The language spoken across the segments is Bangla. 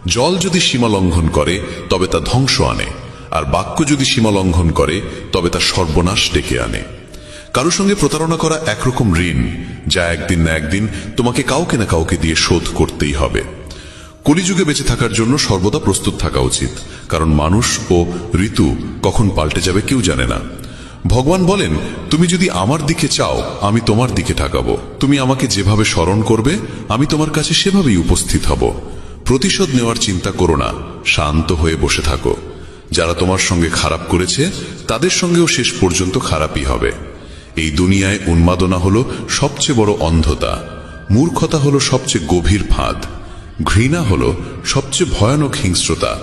জল যদি সীমা লঙ্ঘন করে তবে তা ধ্বংস আনে, আর বাক্য যদি সীমা লঙ্ঘন করে তবে তা সর্বনাশ ডেকে আনে। কারো সঙ্গে প্রতারণা করা একরকম ঋণ, যা একদিন না একদিন তোমাকে কাউকে না কাউকে দিয়ে শোধ করতেই হবে। কলিযুগে বেঁচে থাকার জন্য সর্বদা প্রস্তুত থাকা উচিত, কারণ মানুষ ও ঋতু কখন পাল্টে যাবে কেউ জানে না। ভগবান বলেন, তুমি যদি আমার দিকে চাও আমি তোমার দিকে তাকাবো, তুমি আমাকে যেভাবে স্মরণ করবে আমি তোমার কাছে সেভাবেই উপস্থিত হব। প্রতিশোধ নেওয়ার চিন্তা করো না, শান্ত হয়ে বসে থাকো। যারা তোমার সঙ্গে খারাপ করেছে তাদের সঙ্গেও শেষ পর্যন্ত খারাপই হবে। এই দুনিয়ায় উন্মাদনা হলো সবচেয়ে বড় অন্ধতা, মূর্খতা হলো সবচেয়ে গভীর ফাঁদ, ঘৃণা হলো সবচেয়ে ভয়ানক হিংস্রতা,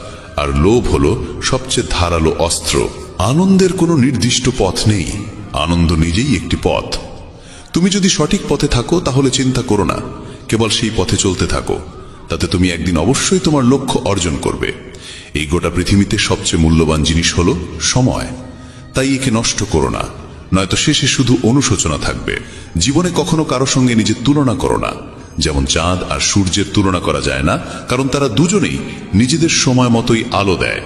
আর লোভ হলো সবচেয়ে ধারালো অস্ত্র। আনন্দের কোনো নির্দিষ্ট পথ নেই, আনন্দ নিজেই একটি পথ। তুমি যদি সঠিক পথে থাকো তাহলে চিন্তা করো না, কেবল সেই পথে চলতে থাকো, তাতে তুমি একদিন অবশ্যই তোমার লক্ষ্য অর্জন করবে। এই গোটা পৃথিবীতে সবচেয়ে মূল্যবান জিনিস হলো সময়, তাই একে নষ্ট করো না, নয়তো শেষে শুধু অনুশোচনা থাকবে। জীবনে কখনো কারো সঙ্গে নিজের তুলনা করো না, যেমন চাঁদ আর সূর্যের তুলনা করা যায় না, কারণ তারা দুজনেই নিজেদের সময় মতোই আলো দেয়।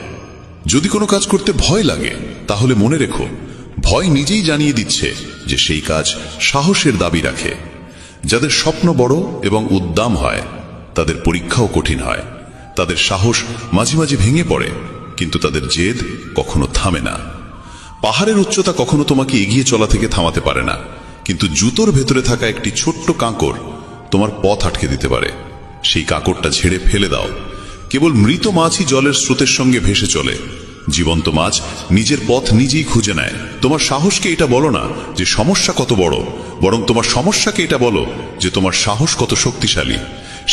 যদি কোনো কাজ করতে ভয় লাগে তাহলে মনে রেখো, ভয় নিজেই জানিয়ে দিচ্ছে যে সেই কাজ সাহসের দাবি রাখে। যাদের স্বপ্ন বড় এবং উদ্দাম হয় তাদের পরীক্ষাও কঠিন হয়। তাদের সাহস মাঝে মাঝে ভেঙে পড়ে, কিন্তু তাদের জেদ কখনো থামে না। পাহাড়ের উচ্চতা কখনো তোমাকে এগিয়ে চলা থেকে থামাতে পারে না, কিন্তু জুতোর ভেতরে থাকা একটি ছোট্ট কাঁকর তোমার পথ আটকে দিতে পারে। সেই কাঁকরটা ঝেড়ে ফেলে দাও। কেবল মৃত মাছই জলের স্রোতের সঙ্গে ভেসে চলে, জীবন্ত মাছ নিজের পথ নিজেই খুঁজে নেয়। তোমার সাহসকে এটা বলো না যে সমস্যা কত বড়, বরং তোমার সমস্যাকে এটা বলো যে তোমার সাহস কত শক্তিশালী।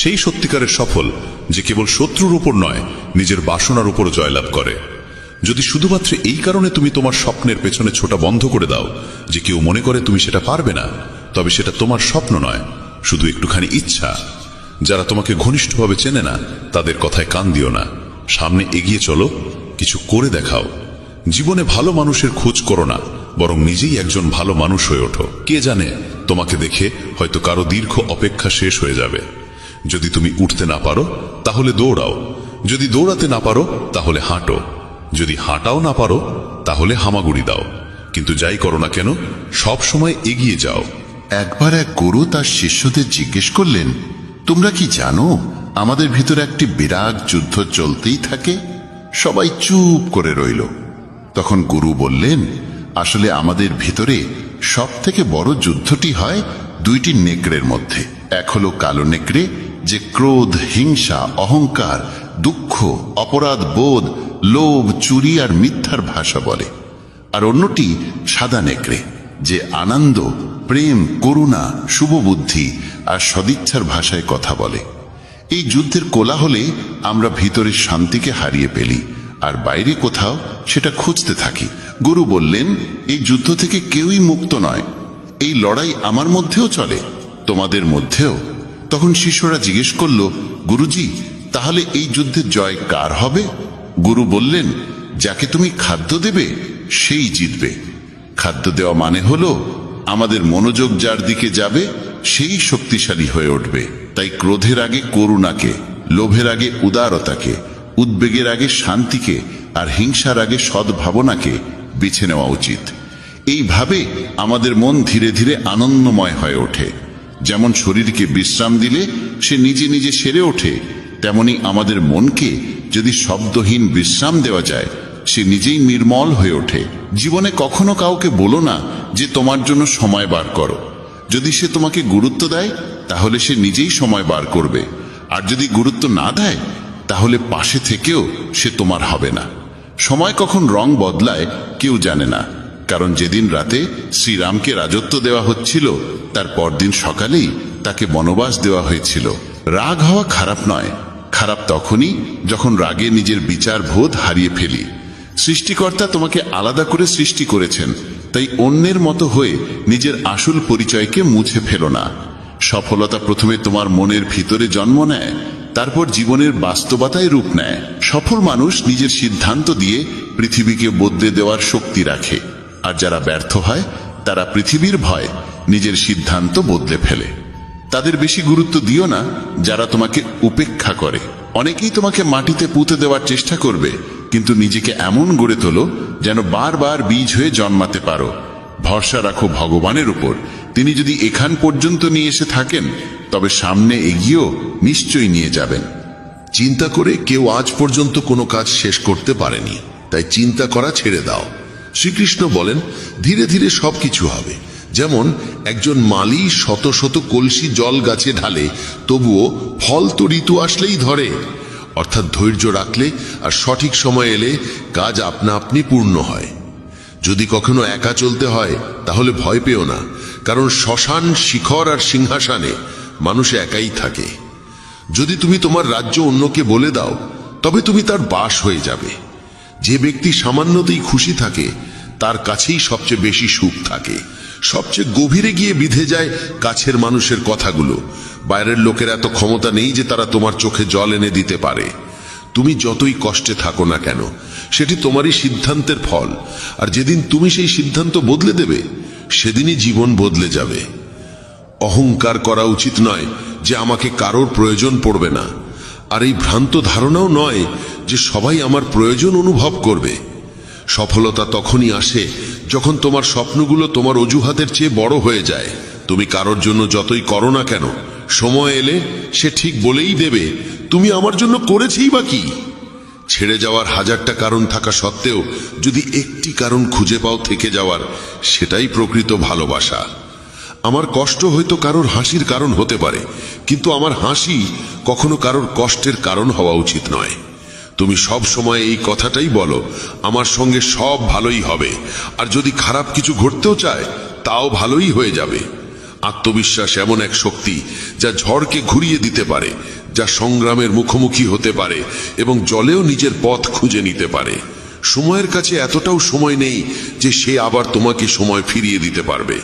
সেই সত্যিকারের সফল যে কেবল শত্রুর উপর নয়, নিজের বাসনার উপর জয়লাভ করে। যদি শুধুমাত্র এই কারণে তুমি তোমার স্বপ্নের পেছনে ছোটা বন্ধ করে দাও যে কেউ মনে করে তুমি সেটা পারবে না, তবে সেটা তোমার স্বপ্ন নয়, শুধু একটুখানি ইচ্ছা। যারা তোমাকে ঘনিষ্ঠভাবে চেনে না তাদের কথায় কান দিও না, সামনে এগিয়ে চলো, কিছু করে দেখাও। জীবনে ভালো মানুষের খোঁজ করো না, বরং নিজেই একজন ভালো মানুষ হয়ে ওঠো। কে জানে, তোমাকে দেখে হয়তো কারো দীর্ঘ অপেক্ষা শেষ হয়ে যাবে। যদি তুমি উঠতে না পারো তাহলে দৌড়াও, যদি দৌড়াতে না পারো তাহলে হাঁটো, যদি হাঁটাও না পারো তাহলে হামাগুড়ি দাও, কিন্তু যাই করো না কেন সব সময় এগিয়ে যাও। একবার এক গুরু তার শিষ্যদের জিজ্ঞেস করলেন, তোমরা কি জানো আমাদের ভিতরে একটি বিরাট যুদ্ধ চলতেই থাকে? সবাই চুপ করে রইল। তখন গুরু বললেন, আসলে আমাদের ভিতরে সব থেকে বড় যুদ্ধটি হয় দুইটি নেকড়ের মধ্যে। এক হলো কালো নেকড়ে, যে ক্রোধ, হিংসা, অহংকার, দুঃখ, অপরাধ বোধ, লোভ, চুরি আর মিথ্যার ভাষা বলে। আর অন্যটি সাদা নেকড়ে, যে আনন্দ, প্রেম, করুণা, শুভবুদ্ধি আর সদিচ্ছার ভাষায় কথা বলে। এই যুদ্ধের কোলাহলে আমরা ভিতরের শান্তিকে হারিয়ে ফেলি, আর বাইরে কোথাও সেটা খুঁজতে থাকি। গুরু বললেন, এই যুদ্ধ থেকে কেউই মুক্ত নয়। এই লড়াই আমার মধ্যেও চলে, তোমাদের মধ্যেও। তখন শিষ্যরা জিজ্ঞেস করল, গুরুজি, তাহলে এই যুদ্ধের জয় কার হবে? গুরু বললেন, যাকে তুমি খাদ্য দেবে সেই জিতবে। খাদ্য দেওয়া মানে হলো আমাদের মনোযোগ যার দিকে যাবে সেই শক্তিশালী হয়ে উঠবে। তাই ক্রোধের আগে করুণাকে, লোভের আগে উদারতাকে, উদ্বেগের আগে শান্তিকে আর হিংসার আগে সদ্ভাবনাকে বেছে নেওয়া উচিত। এইভাবে আমাদের মন ধীরে ধীরে আনন্দময় হয়ে ওঠে। যেমন শরীরকে বিশ্রাম দিলে সে নিজে নিজে সেরে ওঠে, তেমনি আমাদের মনকে যদি শব্দহীন বিশ্রাম দেওয়া যায় সে নিজেই নির্মল হয়ে ওঠে। জীবনে কখনো কাউকে বলো না যে তোমার জন্য সময় বার করো। যদি সে তোমাকে গুরুত্ব দেয় তাহলে সে নিজেই সময় বার করবে, আর যদি গুরুত্ব না দেয় তাহলে পাশে থেকেও সে তোমার হবে না। সময় কখন রং বদলায় কেউ জানে না, কারণ যেদিন রাতে শ্রীরামকে রাজত্ব দেওয়া হচ্ছিল তার পরদিন সকালেই তাকে বনবাস দেওয়া হয়েছিল। রাগ হওয়া খারাপ নয়, খারাপ তখনই যখন রাগে নিজের বিচার বোধ হারিয়ে ফেলি। সৃষ্টিকর্তা তোমাকে আলাদা করে সৃষ্টি করেছেন, তাই অন্যের মতো হয়ে নিজের আসল পরিচয়কে মুছে ফেলো না। সফলতা প্রথমে তোমার মনের ভিতরে জন্ম নেয়, তারপর জীবনের বাস্তবতায় রূপ নেয়। সফল মানুষ নিজের সিদ্ধান্ত দিয়ে পৃথিবীকে বদলে দেওয়ার শক্তি রাখে, আর যারা ব্যর্থ হয় তারা পৃথিবীর ভয় নিজের সিদ্ধান্ত বদলে ফেলে। তাদের বেশি গুরুত্ব দিও না যারা তোমাকে উপেক্ষা করে। অনেকেই তোমাকে মাটিতে পুঁতে দেওয়ার চেষ্টা করবে, কিন্তু নিজেকে এমন গড়ে তোলো যেন বারবার বীজ হয়ে জন্মাতে পারো। ভরসা রাখো ভগবানের উপর। তিনি যদি এখান পর্যন্ত নিয়ে এসে থাকেন, তবে সামনে এগিয়েও নিশ্চয়ই নিয়ে যাবেন। চিন্তা করে কেউ আজ পর্যন্ত কোনো কাজ শেষ করতে পারেনি, তাই চিন্তা করা ছেড়ে দাও। শ্রীকৃষ্ণ বলেন, ধীরে ধীরে সবকিছু হবে। যেমন একজন মালি শত শত কলসি জল গাছে ঢালে, তবুও ফল তো ঋতু আসলেই ধরে। অর্থাৎ ধৈর্য রাখলে আর সঠিক সময় এলে কাজ আপনা আপনি পূর্ণ হয়। যদি কখনো একা চলতে হয় তাহলে ভয় পেও না, কারণ শ্মশান, শিখর আর সিংহাসনে মানুষ একাই থাকে। যদি তুমি তোমার রাজ্য অন্যকে বলে দাও, তবে তুমি তার বাস হয়ে যাবে। যে ব্যক্তি সামান্যতেই খুশি থাকে, তার কাছেই সবচেয়ে বেশি সুখ থাকে। সবচেয়ে গভীরে গিয়ে বিধে যায় কাছের মানুষের কথাগুলো। বাইরের লোকের এত ক্ষমতা নেই যে তারা তোমার চোখে জল এনে দিতে পারে। তুমি যতই কষ্টে থাকো না কেন, সেটি তোমারই সিদ্ধান্তের ফল। আর যেদিন তুমি সেই সিদ্ধান্ত বদলে দেবে, সেদিনই জীবন বদলে যাবে। অহংকার করা উচিত নয় যে আমাকে কারোর প্রয়োজন পড়বে না, আর এই ভ্রান্ত ধারণাও নয় যে সবাই আমার প্রয়োজন অনুভব করবে। সফলতা তখনই আসে যখন তোমার স্বপ্নগুলো তোমার অজুহাতের চেয়ে বড় হয়ে যায়। তুমি কারোর জন্য যতই করো না কেন, সময় এলে সে ঠিক বলেই দেবে, তুমি আমার জন্য করেছেই বা কি। ছেড়ে যাওয়ার হাজারটা কারণ থাকা সত্ত্বেও যদি একটি কারণ খুঁজে পাও থেকে যাওয়ার, সেটাই প্রকৃত ভালোবাসা। আমার কষ্ট হয়তো কারোর হাসির কারণ হতে পারে, কিন্তু আমার হাসি কখনো কারোর কষ্টের কারণ হওয়া উচিত নয়। তুমি সব সময় এই কথাটাই বলো, আমার সঙ্গে সব ভালোই হবে, আর যদি খারাপ কিছু ঘটতেও চায় তাও ভালোই হয়ে যাবে। আত্মবিশ্বাস এমন এক শক্তি যা ঝড়কে ঘুরিয়ে দিতে পারে, যা সংগ্রামের মুখোমুখি হতে পারে এবং জলেও নিজের পথ খুঁজে নিতে পারে। সময়ের কাছে এতটাও সময় নেই যে সে আবার তোমাকে সময় ফিরিয়ে দিতে পারবে।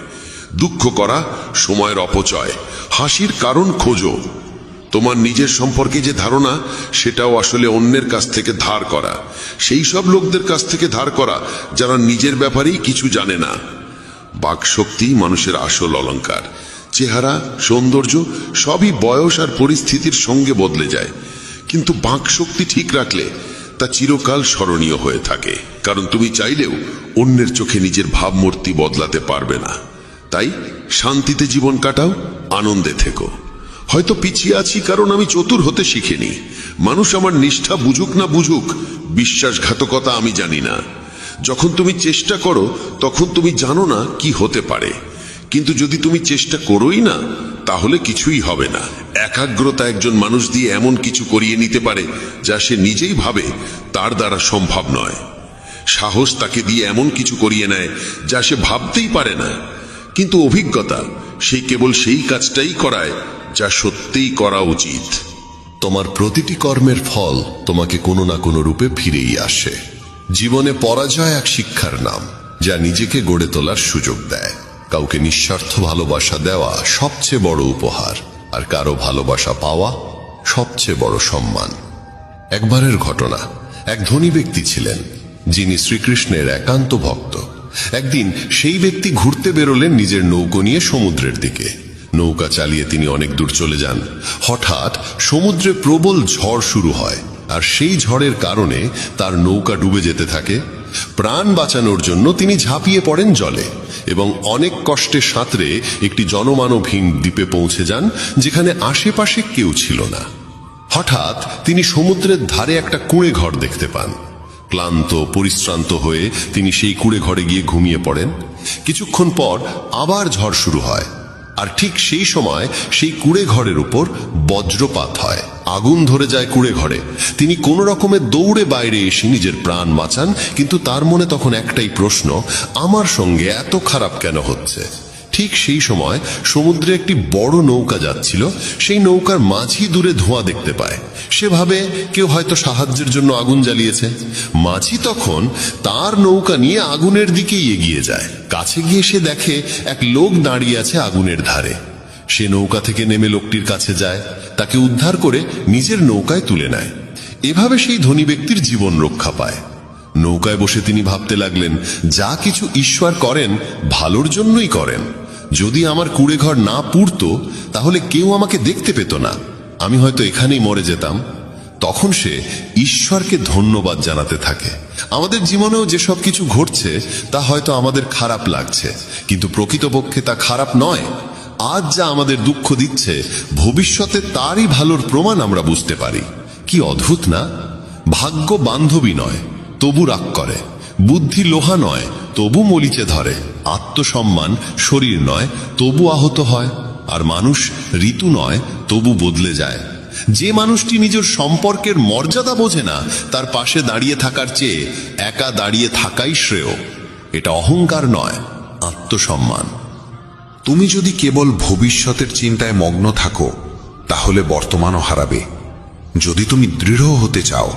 দুঃখ করা সময়ের অপচয়, হাসির কারণ খোঁজো। তোমার নিজের সম্পর্কে যে ধারণা, সেটাও আসলে অন্যের কাছ থেকে ধার করা, সেই সব লোকদের কাছ থেকে ধার করা যারা নিজের ব্যাপারেই কিছু জানে না। বাকশক্তি মানুষের আসল অলংকার। চেহারা, সৌন্দর্য সবই বয়স আর পরিস্থিতির সঙ্গে বদলে যায়, কিন্তু বাকশক্তি ঠিক রাখলে তা চিরকাল স্মরণীয় হয়ে থাকে। কারণ তুমি চাইলেও অন্যের চোখে নিজের ভাবমূর্তি বদলাতে পারবে না। তাই শান্তিতে জীবন কাটাও, আনন্দে থেকো। হয়তো পিছিয়ে আছি কারণ আমি চতুর হতে শিখিনি। মানুষ আমার নিষ্ঠা বুঝুক না বুঝুক, বিশ্বাসঘাতকতা আমি জানি না। যখন তুমি চেষ্টা করো তখন তুমি জানো না কি হতে পারে, কিন্তু যদি তুমি চেষ্টা করোই না, তাহলে কিছুই হবে না। একাগ্রতা একজন মানুষ দিয়ে এমন কিছু করিয়ে নিতে পারে যা সে নিজেই ভাবে তার দ্বারা সম্ভব নয়। সাহস তাকে দিয়ে এমন কিছু করিয়ে নেয় যা সে ভাবতেই পারে না, কিন্তু অভিজ্ঞতা সে কেবল সেই কাজটাই করায় যা সত্যিই করা উচিত। তোমার প্রতিটি কর্মের ফল তোমাকে কোনো না কোনো রূপে ফিরেই আসে। জীবনে পরাজয় এক শিক্ষার নাম, যা নিজেকে গড়ে তোলার সুযোগ দেয়। কাউকে নিঃস্বার্থ ভালোবাসা দেওয়া সবচেয়ে বড় উপহার, আর কারো ভালোবাসা পাওয়া সবচেয়ে বড় সম্মান। একবারের ঘটনা, এক ধনী ব্যক্তি ছিলেন যিনি শ্রীকৃষ্ণের একান্ত ভক্ত। একদিন সেই ব্যক্তি ঘুরতে বেরোলেন নিজের নৌকো নিয়ে সমুদ্রের দিকে। নৌকা চালিয়ে তিনি অনেক দূর চলে যান। হঠাৎ সমুদ্রে প্রবল ঝড় শুরু হয়, আর সেই ঝড়ের কারণে তার নৌকা ডুবে যেতে থাকে। প্রাণ বাঁচানোর জন্য তিনি ঝাঁপিয়ে পড়েন জলে এবং অনেক কষ্টে সাঁতরে একটি জনমানবহীন দ্বীপে পৌঁছে যান, যেখানে আশেপাশে কেউ ছিল না। হঠাৎ তিনি সমুদ্রের ধারে একটা কুঁড়ে ঘর দেখতে পান। ক্লান্ত পরিশ্রান্ত হয়ে তিনি সেই কুঁড়ে ঘরে গিয়ে ঘুমিয়ে পড়েন। কিছুক্ষণ পর আবার ঝড় শুরু হয়, আর ঠিক সেই সময় সেই কুঁড়ে ঘরের উপর বজ্রপাত হয়। আগুন ধরে যায় কুঁড়ে ঘরে। তিনি কোনো রকমে দৌড়ে বাইরে এসে নিজের প্রাণ বাঁচান, কিন্তু তার মনে তখন একটাই প্রশ্ন, আমার সঙ্গে এত খারাপ কেন হচ্ছে? ঠিক সেই সময় সমুদ্রে একটি বড় নৌকা যাচ্ছিল। সেই নৌকার মাঝি দূরে ধোঁয়া দেখতে পায়। সে ভাবে কেউ হয়তো সাহায্যের জন্য আগুন জ্বালিয়েছে। মাঝি তখন তার নৌকা নিয়ে আগুনের দিকেই এগিয়ে যায়। কাছে গিয়ে সে দেখে এক লোক দাঁড়িয়ে আছে আগুনের ধারে। সে নৌকা থেকে নেমে লোকটির কাছে যায়, তাকে উদ্ধার করে নিজের নৌকায় তুলে নেয়। এভাবে সেই ধনী ব্যক্তির জীবন রক্ষা পায়। নৌকায় বসে তিনি ভাবতে লাগলেন, যা কিছু ঈশ্বর করেন ভালোর জন্যই করেন। যদি আমার কুঁড়েঘর না পুড়তো তাহলে কেউ আমাকে দেখতে পেত না, আমি হয়তো এখানেই মরে যেতাম। তখন সে ঈশ্বরকে ধন্যবাদ জানাতে থাকে। আমাদের জীবনেও যেসব কিছু ঘটছে তা হয়তো আমাদের খারাপ লাগছে, কিন্তু প্রকৃতপক্ষে তা খারাপ নয়। আজ যা আমাদের দুঃখ দিচ্ছে, ভবিষ্যতে তারই ভালোর প্রমাণ আমরা বুঝতে পারি। কি অদ্ভুত না? ভাগ্য বান্ধবী নয়, তবু রাগ করে। বুদ্ধি লোহা নয়, তবু মরিচে ধরে। আত্মসম্মান শরীর নয়, তবু আহত হয়। আর মানুষ ঋতু নয়, তবু বদলে যায়। যে মানুষটি নিজের সম্পর্কের মর্যাদা বোঝে না, তার পাশে দাঁড়িয়ে থাকার চেয়ে একা দাঁড়িয়ে থাকাই শ্রেয়। এটা অহংকার নয়, আত্মসম্মান। তুমি যদি কেবল ভবিষ্যতের চিন্তায় মগ্ন থাকো, তাহলে বর্তমানও হারাবে। যদি তুমি দৃঢ় হতে চাও,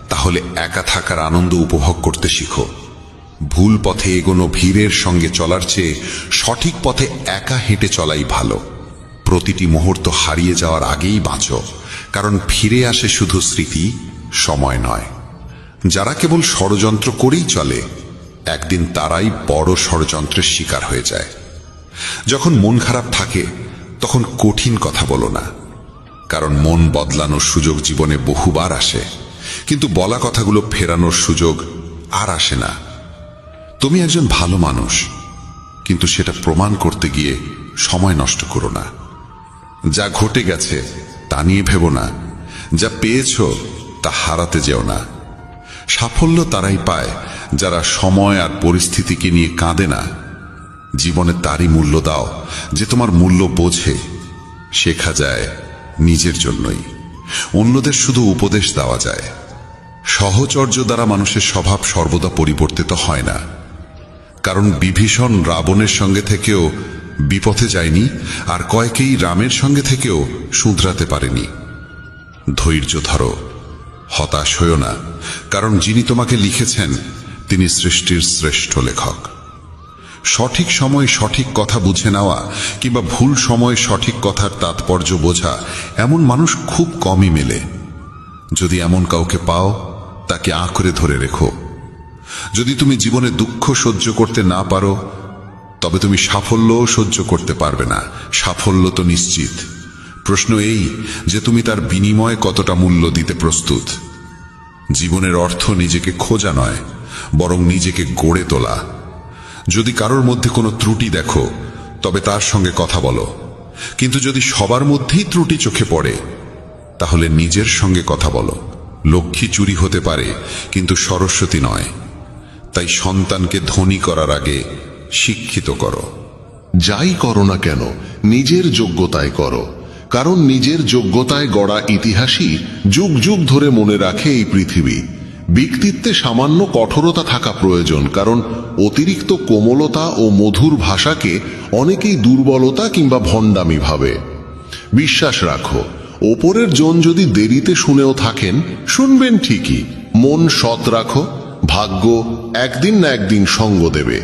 তাহলে একা থাকার আনন্দ উপভোগ করতে শিখো। ভুল পথে এগোনো ভিড়ের সঙ্গে চলার চেয়ে সঠিক পথে একা হেঁটে চলাই ভালো। প্রতিটি মুহূর্ত হারিয়ে যাওয়ার আগেই বাঁচো, কারণ ফিরে আসে শুধু স্মৃতি, সময় নয়। যারা কেবল ষড়যন্ত্র করেই চলে, একদিন তারাই বড় ষড়যন্ত্রের শিকার হয়ে যায়। যখন মন খারাপ থাকে, তখন কঠিন কথা বলো না, কারণ মন বদলানোর সুযোগ জীবনে বহুবার আসে, কিন্তু বলা কথাগুলো ফেরানোর সুযোগ আর আসে না। তুমি একজন ভালো মানুষ, কিন্তু সেটা প্রমাণ করতে গিয়ে সময় নষ্ট করো না। যা ঘটে গেছে তা নিয়ে ভেবো না, যা পেয়েছো তা হারাতে যেও না। সাফল্য তারাই পায় যারা সময় আর পরিস্থিতিকে নিয়ে কাঁদে না। জীবনে তারই মূল্য দাও যে তোমার মূল্য বোঝে। শেখা যায় নিজের জন্যই, অন্যদের শুধু উপদেশ দেওয়া যায়। সহচর্য দ্বারা মানুষের স্বভাব সর্বদা পরিবর্তিত হয় না, কারণ বিভীষণ রাবণের সঙ্গে থেকেও বিপথে যায়নি, আর কয়েকেই রামের সঙ্গে থেকেও শুধরাতে পারেনি। ধৈর্য ধরো, হতাশ হইও না, কারণ যিনি তোমাকে লিখেছেন তিনি সৃষ্টির শ্রেষ্ঠ লেখক। সঠিক সময় সঠিক কথা বুঝে নেওয়া কিংবা ভুল সময়ে সঠিক কথার তাৎপর্য বোঝা, এমন মানুষ খুব কমই মেলে। যদি এমন কাউকে পাও, তাকে আঁকড়ে ধরে রেখো। যদি তুমি জীবনে দুঃখ সহ্য করতে না পারো, তবে তুমি সাফল্যও সহ্য করতে পারবে না। সাফল্য তো নিশ্চিত, প্রশ্ন এই যে তুমি তার বিনিময়ে কতটা মূল্য দিতে প্রস্তুত। জীবনের অর্থ নিজেকে খোঁজা নয়, বরং নিজেকে গড়ে তোলা। যদি কারোর মধ্যে কোনো ত্রুটি দেখো, তবে তার সঙ্গে কথা বলো, কিন্তু যদি সবার মধ্যেই ত্রুটি চোখে পড়ে, তাহলে নিজের সঙ্গে কথা বলো। লক্ষ্মী চুরি হতে পারে, কিন্তু সরস্বতী নয়। তাই সন্তানকে ধনী করার আগে শিক্ষিত করো। যাই করো না কেন, নিজের যোগ্যতায় করো, কারণ নিজের যোগ্যতায় গড়া ইতিহাসই যুগ যুগ ধরে মনে রাখে এই পৃথিবী। ব্যক্তিত্বে সামান্য কঠোরতা থাকা প্রয়োজন, কারণ অতিরিক্ত কোমলতা ও মধুর ভাষাকে অনেকেই দুর্বলতা কিংবা ভণ্ডামি ভাবে। বিশ্বাস রাখো, ওপরের জন যদি দেরিতে শুনেও থাকেন, শুনবেন ঠিকই। মন সৎ রাখো, ভাগ্য একদিন না একদিন সঙ্গ দেবে।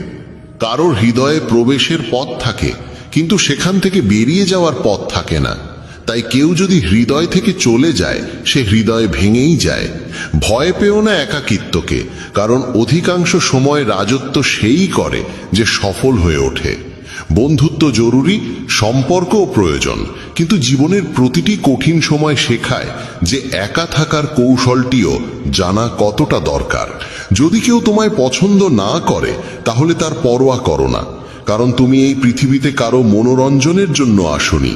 কারোর হৃদয়ে প্রবেশের পথ থাকে, কিন্তু সেখান থেকে বেরিয়ে যাওয়ার পথ থাকে না। তাই কেউ যদি হৃদয় থেকে চলে যায়, সে হৃদয় ভেঙেই যায়। ভয় পেও না একাকিত্বকে, কারণ অধিকাংশ সময় রাজত্ব সেই করে যে সফল হয়ে ওঠে। বন্ধুত্ব জরুরি, সম্পর্কও প্রয়োজন, কিন্তু জীবনের প্রতিটি কঠিন সময় শেখায় যে একা থাকার কৌশলটিও জানা কতটা দরকার। যদি কেউ তোমায় পছন্দ না করে, তাহলে তার পরোয়া করো না, কারণ তুমি এই পৃথিবীতে কারো মনোরঞ্জনের জন্য আসনি।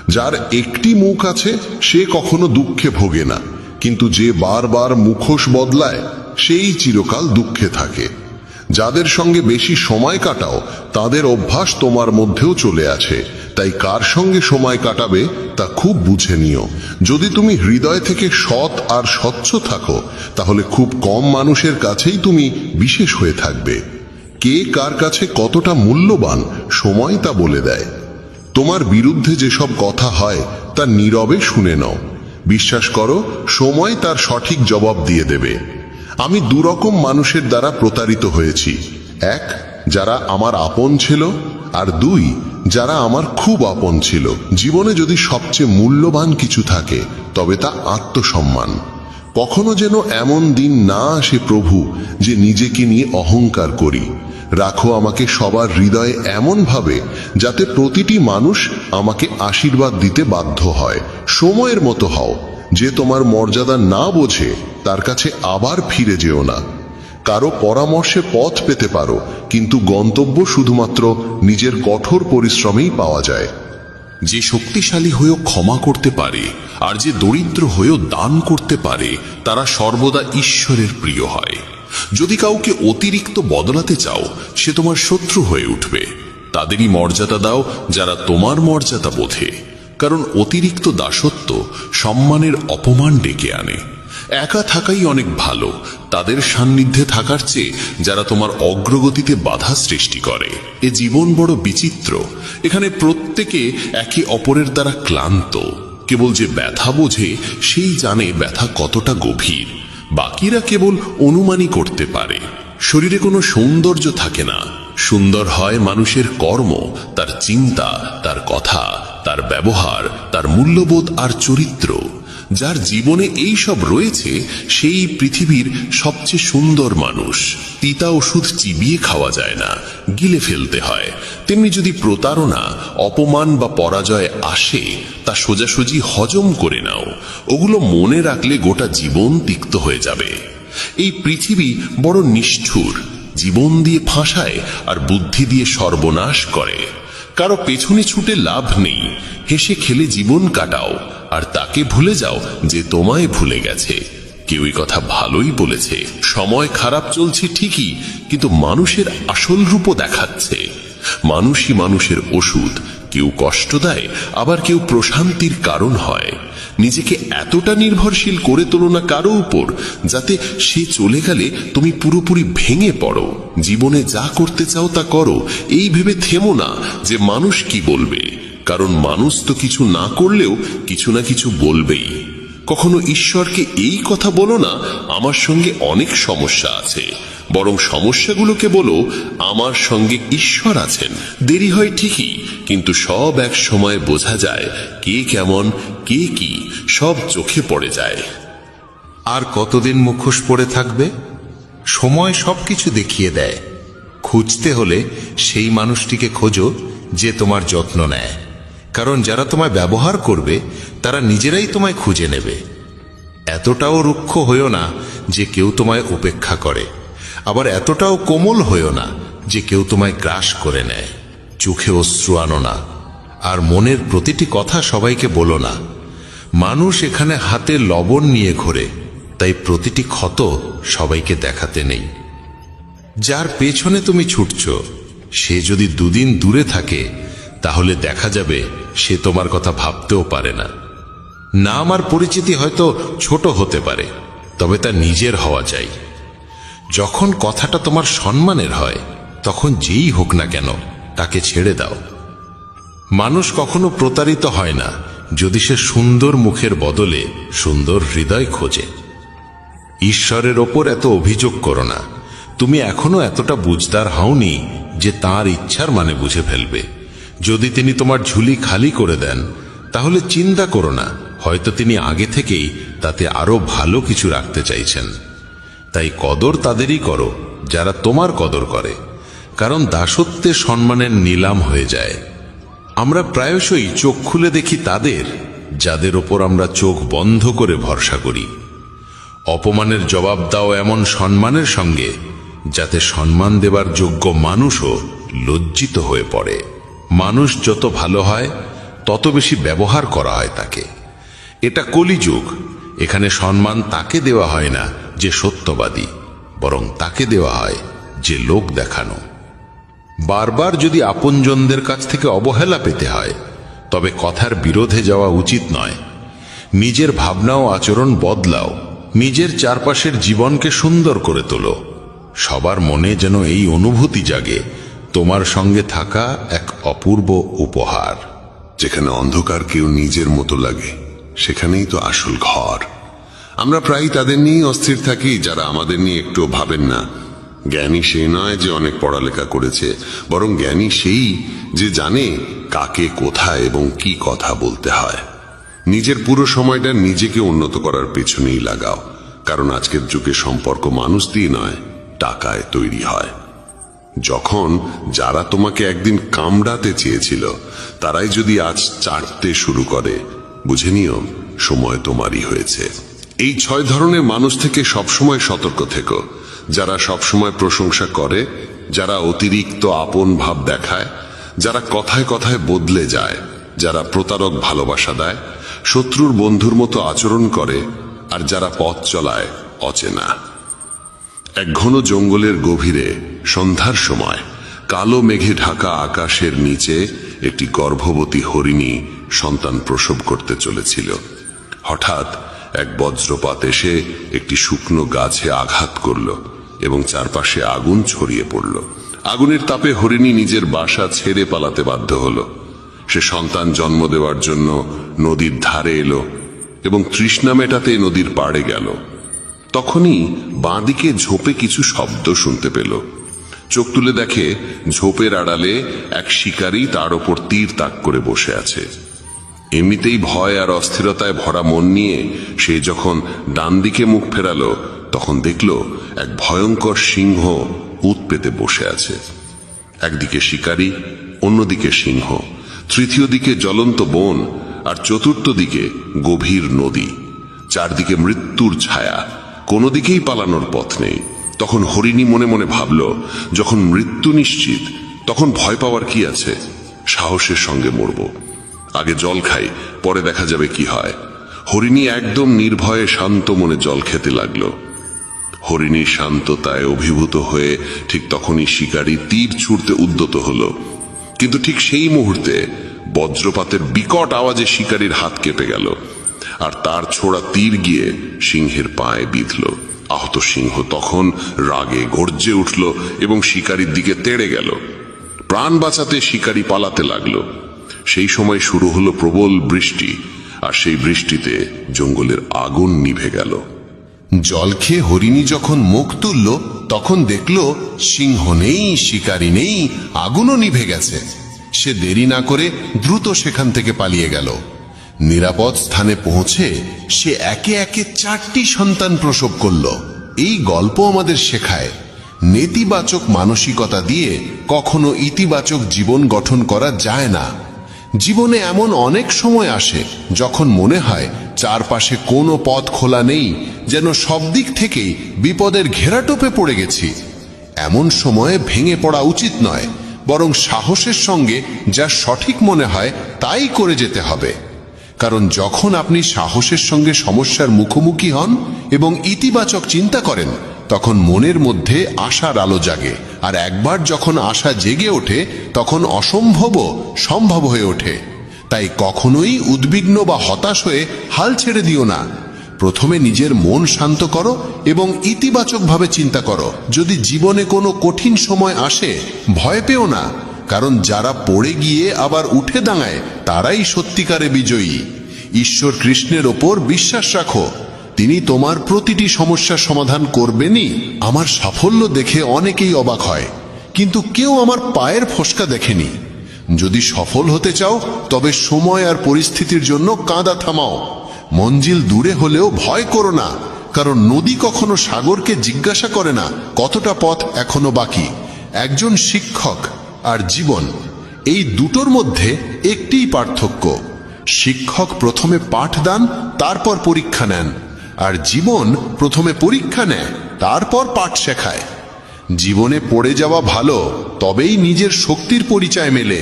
যার একটি মুখ আছে সে কখনো দুঃখে ভোগে না, কিন্তু যে বারবার মুখোশ বদলায় সেই চিরকাল দুঃখে থাকে। যাদের সঙ্গে বেশি সময় কাটাও, তাদের অভ্যাস তোমার মধ্যেও চলে আছে। তাই কার সঙ্গে সময় কাটাবে তা খুব বুঝে নিও। যদি তুমি হৃদয় থেকে সৎ আর স্বচ্ছ থাকো, তাহলে খুব কম মানুষের কাছেই তুমি বিশেষ হয়ে থাকবে। কে কার কাছে কতটা মূল্যবান, সময় তা বলে দেয়। তোমার বিরুদ্ধে যেসব কথা হয় তা নীরবে শুনে নাও। বিশ্বাস করো, সময় তার সঠিক জবাব দিয়ে দেবে। আমি দুরকম মানুষের দ্বারা প্রতারিত হয়েছি। এক, যারা আমার আপন ছিল, আর দুই, যারা আমার খুব আপন ছিল। জীবনে যদি সবচেয়ে মূল্যবান কিছু থাকে, তবে তা আত্মসম্মান। কখনো যেন এমন দিন না আসে প্রভু যে নিজেকে নিয়ে অহংকার করি। রাখো আমাকে সবার হৃদয়ে এমন ভাবে যাতে প্রতিটি মানুষ আমাকে আশীর্বাদ দিতে বাধ্য হয়। সময়ের মতো হও, যে তোমার মর্যাদা না বোঝে তার কাছে আবার ফিরে যেও না। কারো পরামর্শে পথ পেতে পারো, কিন্তু গন্তব্য শুধুমাত্র নিজের কঠোর পরিশ্রমেই পাওয়া যায়। যে শক্তিশালী হয়েও ক্ষমা করতে পারে আর যে দরিদ্র হয়েও দান করতে পারে তারা সর্বদা ঈশ্বরের প্রিয় হয়। যদি কাউকে অতিরিক্ত বদলাতে চাও সে তোমার শত্রু হয়ে উঠবে। তাদেরই মর্যাদা দাও যারা তোমার মর্যাদা বোঝে, কারণ অতিরিক্ত দাসত্ব সম্মানের অপমান ডেকে আনে। একা থাকাই অনেক ভালো তাদের সান্নিধ্যে থাকার চেয়ে যারা তোমার অগ্রগতিতে বাধা সৃষ্টি করে। এ জীবন বড় বিচিত্র, এখানে প্রত্যেকে একে অপরের দ্বারা ক্লান্ত। কেবল যে ব্যথা বোঝে সেই জানে ব্যথা কতটা গভীর, বাকিরা কেবল অনুমানই করতে পারে। শরীরে কোনো সৌন্দর্য থাকে না, সুন্দর হয় মানুষের কর্ম, তার চিন্তা, তার কথা, তার ব্যবহার, তার মূল্যবোধ আর চরিত্র। যার জীবনে এই সব রয়েছে সেই পৃথিবীর সবচেয়ে সুন্দর মানুষ। তিতা ওষুধ চিবিয়ে খাওয়া যায় না, গিলে ফেলতে হয়। তেমনি যদি প্রতারণা, অপমান বা পরাজয় আসে তা সোজাসুজি হজম করে নাও। ওগুলো মনে রাখলে গোটা জীবন তিক্ত হয়ে যাবে। এই পৃথিবী বড় নিষ্ঠুর, জীবন দিয়ে ফাঁসায় আর বুদ্ধি দিয়ে সর্বনাশ করে। কারো পেছনে ছুটে লাভ নেই, হেসে খেলে জীবন কাটাও আর তাকে ভুলে যাও যে তোমায় ভুলে গেছে। কেউই কথা ভালোই বলেছে, সময় খারাপ চলছে ঠিকই, কিন্তু মানুষের আসল রূপও দেখাচ্ছে। মানুষই মানুষের ওষুধ, কেউ কষ্ট দেয় আবার কেউ প্রশান্তির কারণ হয়। নিজেকে এতটা নির্ভরশীল করে তোলো না কারো উপর যাতে সে চলে গেলে তুমি পুরোপুরি ভেঙে পড়ো। জীবনে যা করতে চাও তা করো, এই ভেবে থেমো না যে মানুষ কি বলবে, কারণ মানুষ তো কিছু না করলেও কিছু না কিছু বলবেই। কখনো ঈশ্বরকে এই কথা বলো না আমার সঙ্গে অনেক সমস্যা আছে, বরং সমস্যাগুলোকে বলো আমার সঙ্গে ঈশ্বর আছেন। দেরি হয় ঠিকই, কিন্তু সব এক সময় বোঝা যায় কে কেমন, কে কি, সব চোখে পড়ে যায়। আর কতদিন মুখোশ পড়ে থাকবে? সময় সবকিছু দেখিয়ে দেয়। খুঁজতে হলে সেই মানুষটিকে খোঁজো যে তোমার যত্ন নেয়, কারণ যারা তোমায় ব্যবহার করবে তারা নিজেরাই তোমায় খুঁজে নেবে। এতটাও রুক্ষ হইও না যে কেউ তোমায় উপেক্ষা করে, আবার এতটাও কোমল হইও না যে কেউ তোমায় গ্রাস করে নেয়। চোখে অশ্রু আনো না, আর মনের প্রতিটি কথা সবাইকে বলো না। মানুষ এখানে হাতে লবণ নিয়ে ঘোরে, তাই প্রতিটি ক্ষত সবাইকে দেখাতে নেই। যার পেছনে তুমি ছুটছ সে যদি দুদিন দূরে থাকে তাহলে দেখা যাবে সে তোমার কথা ভাবতেও পারে না। নাম আর পরিচিতি হয়তো ছোট হতে পারে, তবে তা নিজের হওয়া চাই। যখন কথাটা তোমার সম্মানের হয় তখন যেই হোক না কেন তাকে ছেড়ে দাও। মানুষ কখনো প্রতারিত হয় না যদি সে সুন্দর মুখের বদলে সুন্দর হৃদয় খোঁজে। ঈশ্বরের ওপর এত অভিযোগ করো না। তুমি এখনো এতটা বুঝদার হওনি যে তাঁর ইচ্ছার মানে বুঝে ফেলবে। যদি তিনি তোমার ঝুলি খালি করে দেন তাহলে চিন্তা করো না, হয়তো তিনি আগে থেকেই তাতে আরো ভালো কিছু রাখতে চাইছেন। তাই কদর তাদেরই করো যারা তোমার কদর করে, কারণ দাসত্বে সম্মানের নিলাম হয়ে যায়। আমরা প্রায়শই চোখ খুলে দেখি তাদের যাদের ওপর আমরা চোখ বন্ধ করে ভরসা করি। অপমানের জবাব দাও এমন সম্মানের সঙ্গে যাতে সম্মান দেবার যোগ্য মানুষও লজ্জিত হয়ে পড়ে। মানুষ যত ভালো হয় তত বেশি ব্যবহার করা হয় তাকে। এটা কলিযুগ, এখানে সম্মান তাকে দেওয়া হয় না যে সত্যবাদী, বরং তাকে দেওয়া হয় যে লোক দেখানো। বারবার যদি আপনজনদের কাছ থেকে অবহেলা পেতে হয় তবে কথার বিরোধে যাওয়া উচিত নয়। নিজের ভাবনা ও আচরণ বদলাও, নিজের চারপাশের জীবনকে সুন্দর করে তোলো। সবার মনে যেন এই অনুভূতি জাগে তোমার সঙ্গে থাকা এক অপূর্ব উপহার। যেখানে অন্ধকার কেউ নিজের মতো লাগে সেখানেই তো আসল ঘর। আমরা প্রায় তাদের নিয়েই অস্থির থাকি যারা আমাদের নিয়ে একটু ভাবেন না। জ্ঞানী সেই নয় যে অনেক পড়ালেখা করেছে, বরং জ্ঞানী সেই যে জানে কাকে কোথায় এবং কি কথা বলতে হয়। নিজের পুরো সময়টা নিজেকে উন্নত করার পেছনেই লাগাও। কারণ আজকের যুগে সম্পর্ক মানুষ দিয়ে নয়, টাকায় তৈরি হয়। যখন যারা তোমাকে একদিন কামড়াতে চেয়েছিল তারাই যদি আজ চাটতে শুরু করে, বুঝে নিও সময় তোমারই হয়েছে। এই 6 ধরনের মানুষ থেকে সবসময় সতর্ক থেকো। যারা সবসময় প্রশংসা করে, যারা অতিরিক্ত আপন ভাব দেখায়, যারা কথায় কথায় বদলে যায়, যারা প্রতারক ভালোবাসা দেয়, শত্রুর বন্ধুর মতো আচরণ করে, আর যারা পথ চলায় অচেনা। এক ঘন জঙ্গলের গভীরে সন্ধ্যার সময় কালো মেঘে ঢাকা আকাশের নিচে একটি গর্ভবতী হরিণী সন্তান প্রসব করতে চলেছিল। হঠাৎ এক বজ্রপাত এসে একটি শুকনো গাছে আঘাত করল এবং চারপাশে আগুন ছড়িয়ে পড়ল। আগুনের তাপে হরিণী নিজের বাসা ছেড়ে পালাতে বাধ্য হল। সে সন্তান জন্ম দেওয়ার জন্য নদীর ধারে এলো এবং তৃষ্ণা মেটাতে নদীর পাড়ে গেল। তখনই বাঁদিকে ঝোপে কিছু শব্দ শুনতে পেল। চোখ তুলে দেখে ঝোপের আড়ালে এক শিকারী তার ওপর তীর তাক করে বসে আছে। এমনিতেই ভয় আর অস্থিরতায় ভরা মন নিয়ে সে যখন ডান দিকে মুখ ফেরালো, তখন দেখল এক ভয়ঙ্কর সিংহ উত পেতে বসে আছে। একদিকে শিকারী, অন্যদিকে সিংহ, তৃতীয় দিকে জ্বলন্ত বন, আর চতুর্থ দিকে গভীর নদী। চারদিকে মৃত্যুর ছায়া, কোনো দিকেই পালানোর পথ নেই। তখন হরিণী মনে মনে ভাবল, যখন মৃত্যু নিশ্চিত তখন ভয় পাওয়ার কি আছে? সাহসের সঙ্গে মরব। আগে জল খাই, পরে দেখা যাবে কি হয়। হরিণী একদম নির্ভয়ে শান্ত মনে জল খেতে লাগলো। হরিণীর শান্ততায় অভিভূত হয়ে ঠিক তখনই শিকারী তীর ছুঁড়তে উদ্যত হলো। কিন্তু ঠিক সেই মুহূর্তে বজ্রপাতের বিকট আওয়াজে শিকারীর হাত কেঁপে গেল, আর তার ছোড়া তীর গিয়ে সিংহের পায়ে বিঁধল। আহত সিংহ তখন রাগে গর্জে উঠল এবং শিকারীর দিকে তেড়ে গেল। প্রাণ বাঁচাতে শিকারী পালাতে লাগলো। সেই সময় শুরু হলো প্রবল বৃষ্টি, আর সেই বৃষ্টিতে জঙ্গলের আগুন নিভে গেল। জল খেয়ে হরিণী যখন মুখ তুলল, তখন দেখল সিংহ নেই, শিকারী নেই, আগুনও নিভে গেছে। সে দেরি না করে দ্রুত সেখান থেকে পালিয়ে গেল। নিরাপদ স্থানে পৌঁছে সে একে একে 4টি সন্তান প্রসব করল। এই গল্প আমাদের শেখায়, নেতিবাচক মানসিকতা দিয়ে কখনো ইতিবাচক জীবন গঠন করা যায় না। জীবনে এমন অনেক সময় আসে যখন মনে হয় চারপাশে কোনো পথ খোলা নেই, যেন সব দিক থেকেই বিপদের ঘেরাটোপে পড়ে গেছি। এমন সময়ে ভেঙে পড়া উচিত নয়, বরং সাহসের সঙ্গে যা সঠিক মনে হয় তাই করে যেতে হবে। কারণ যখন আপনি সাহসের সঙ্গে সমস্যার মুখোমুখি হন এবং ইতিবাচক চিন্তা করেন, তখন মনের মধ্যে আশার আলো জাগে, আর একবার যখন আশা জেগে ওঠে তখন অসম্ভবও সম্ভব হয়ে ওঠে। তাই কখনোই উদ্বিগ্ন বা হতাশ হয়ে হাল ছেড়ে দিও না। প্রথমে নিজের মন শান্ত করো এবং ইতিবাচকভাবে চিন্তা করো। যদি জীবনে কোনো কঠিন সময় আসে, ভয় পেও না, কারণ যারা পড়ে গিয়ে আবার উঠে দাঁড়ায় তারাই সত্যিকারে বিজয়ী। ঈশ্বর কৃষ্ণের ওপর বিশ্বাস রাখো, তিনি তোমার প্রতিটি সমস্যার সমাধান করবেনই। আমার সাফল্য দেখে অনেকেই অবাক হয়, কিন্তু কেউ আমার পায়ের ফসকা দেখেনি। যদি সফল হতে চাও, তবে সময় আর পরিস্থিতির জন্য কাঁদা থামাও। মঞ্জিল দূরে হলেও ভয় করো না, কারণ নদী কখনো সাগরকে জিজ্ঞাসা করে না কতটা পথ এখনো বাকি। একজন শিক্ষক আর জীবন, এই দুটোর মধ্যে একটিই পার্থক্য। শিক্ষক প্রথমে পাঠ দেন, তারপর পরীক্ষা নেন, আর জীবন প্রথমে পরীক্ষা নেয়, তারপর পাঠ শেখায়। জীবনে পড়ে যাওয়া ভালো, তবেই নিজের শক্তির পরিচয় মেলে।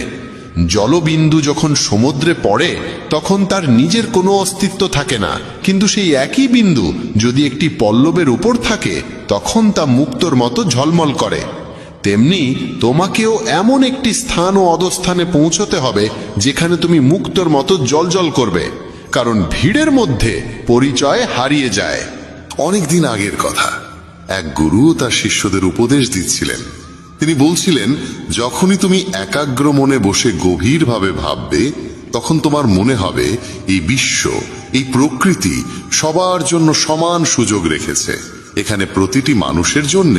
জলবিন্দু যখন সমুদ্রে পড়ে তখন তার নিজের কোনো অস্তিত্ব থাকে না, কিন্তু সেই একই বিন্দু যদি একটি পল্লবের উপর থাকে তখন তা মুক্তোর মতো ঝলমল করে। তেমনি তোমাকেও এমন একটি স্থান ও অবস্থানে পৌঁছতে হবে যেখানে তুমি মুক্তোর মতো জ্বলজ্বল করবে, কারণ ভিড়ের মধ্যে পরিচয় হারিয়ে যায়। অনেকদিন আগের কথা, এক গুরু তার শিষ্যদের উপদেশ দিচ্ছিলেন। তিনি বলছিলেন, যখনই তুমি একাগ্র মনে বসে গভীরভাবে ভাববে, তখন তোমার মনে হবে এই বিশ্ব, এই প্রকৃতি সবার জন্য সমান সুযোগ রেখেছে। এখানে প্রতিটি মানুষের জন্য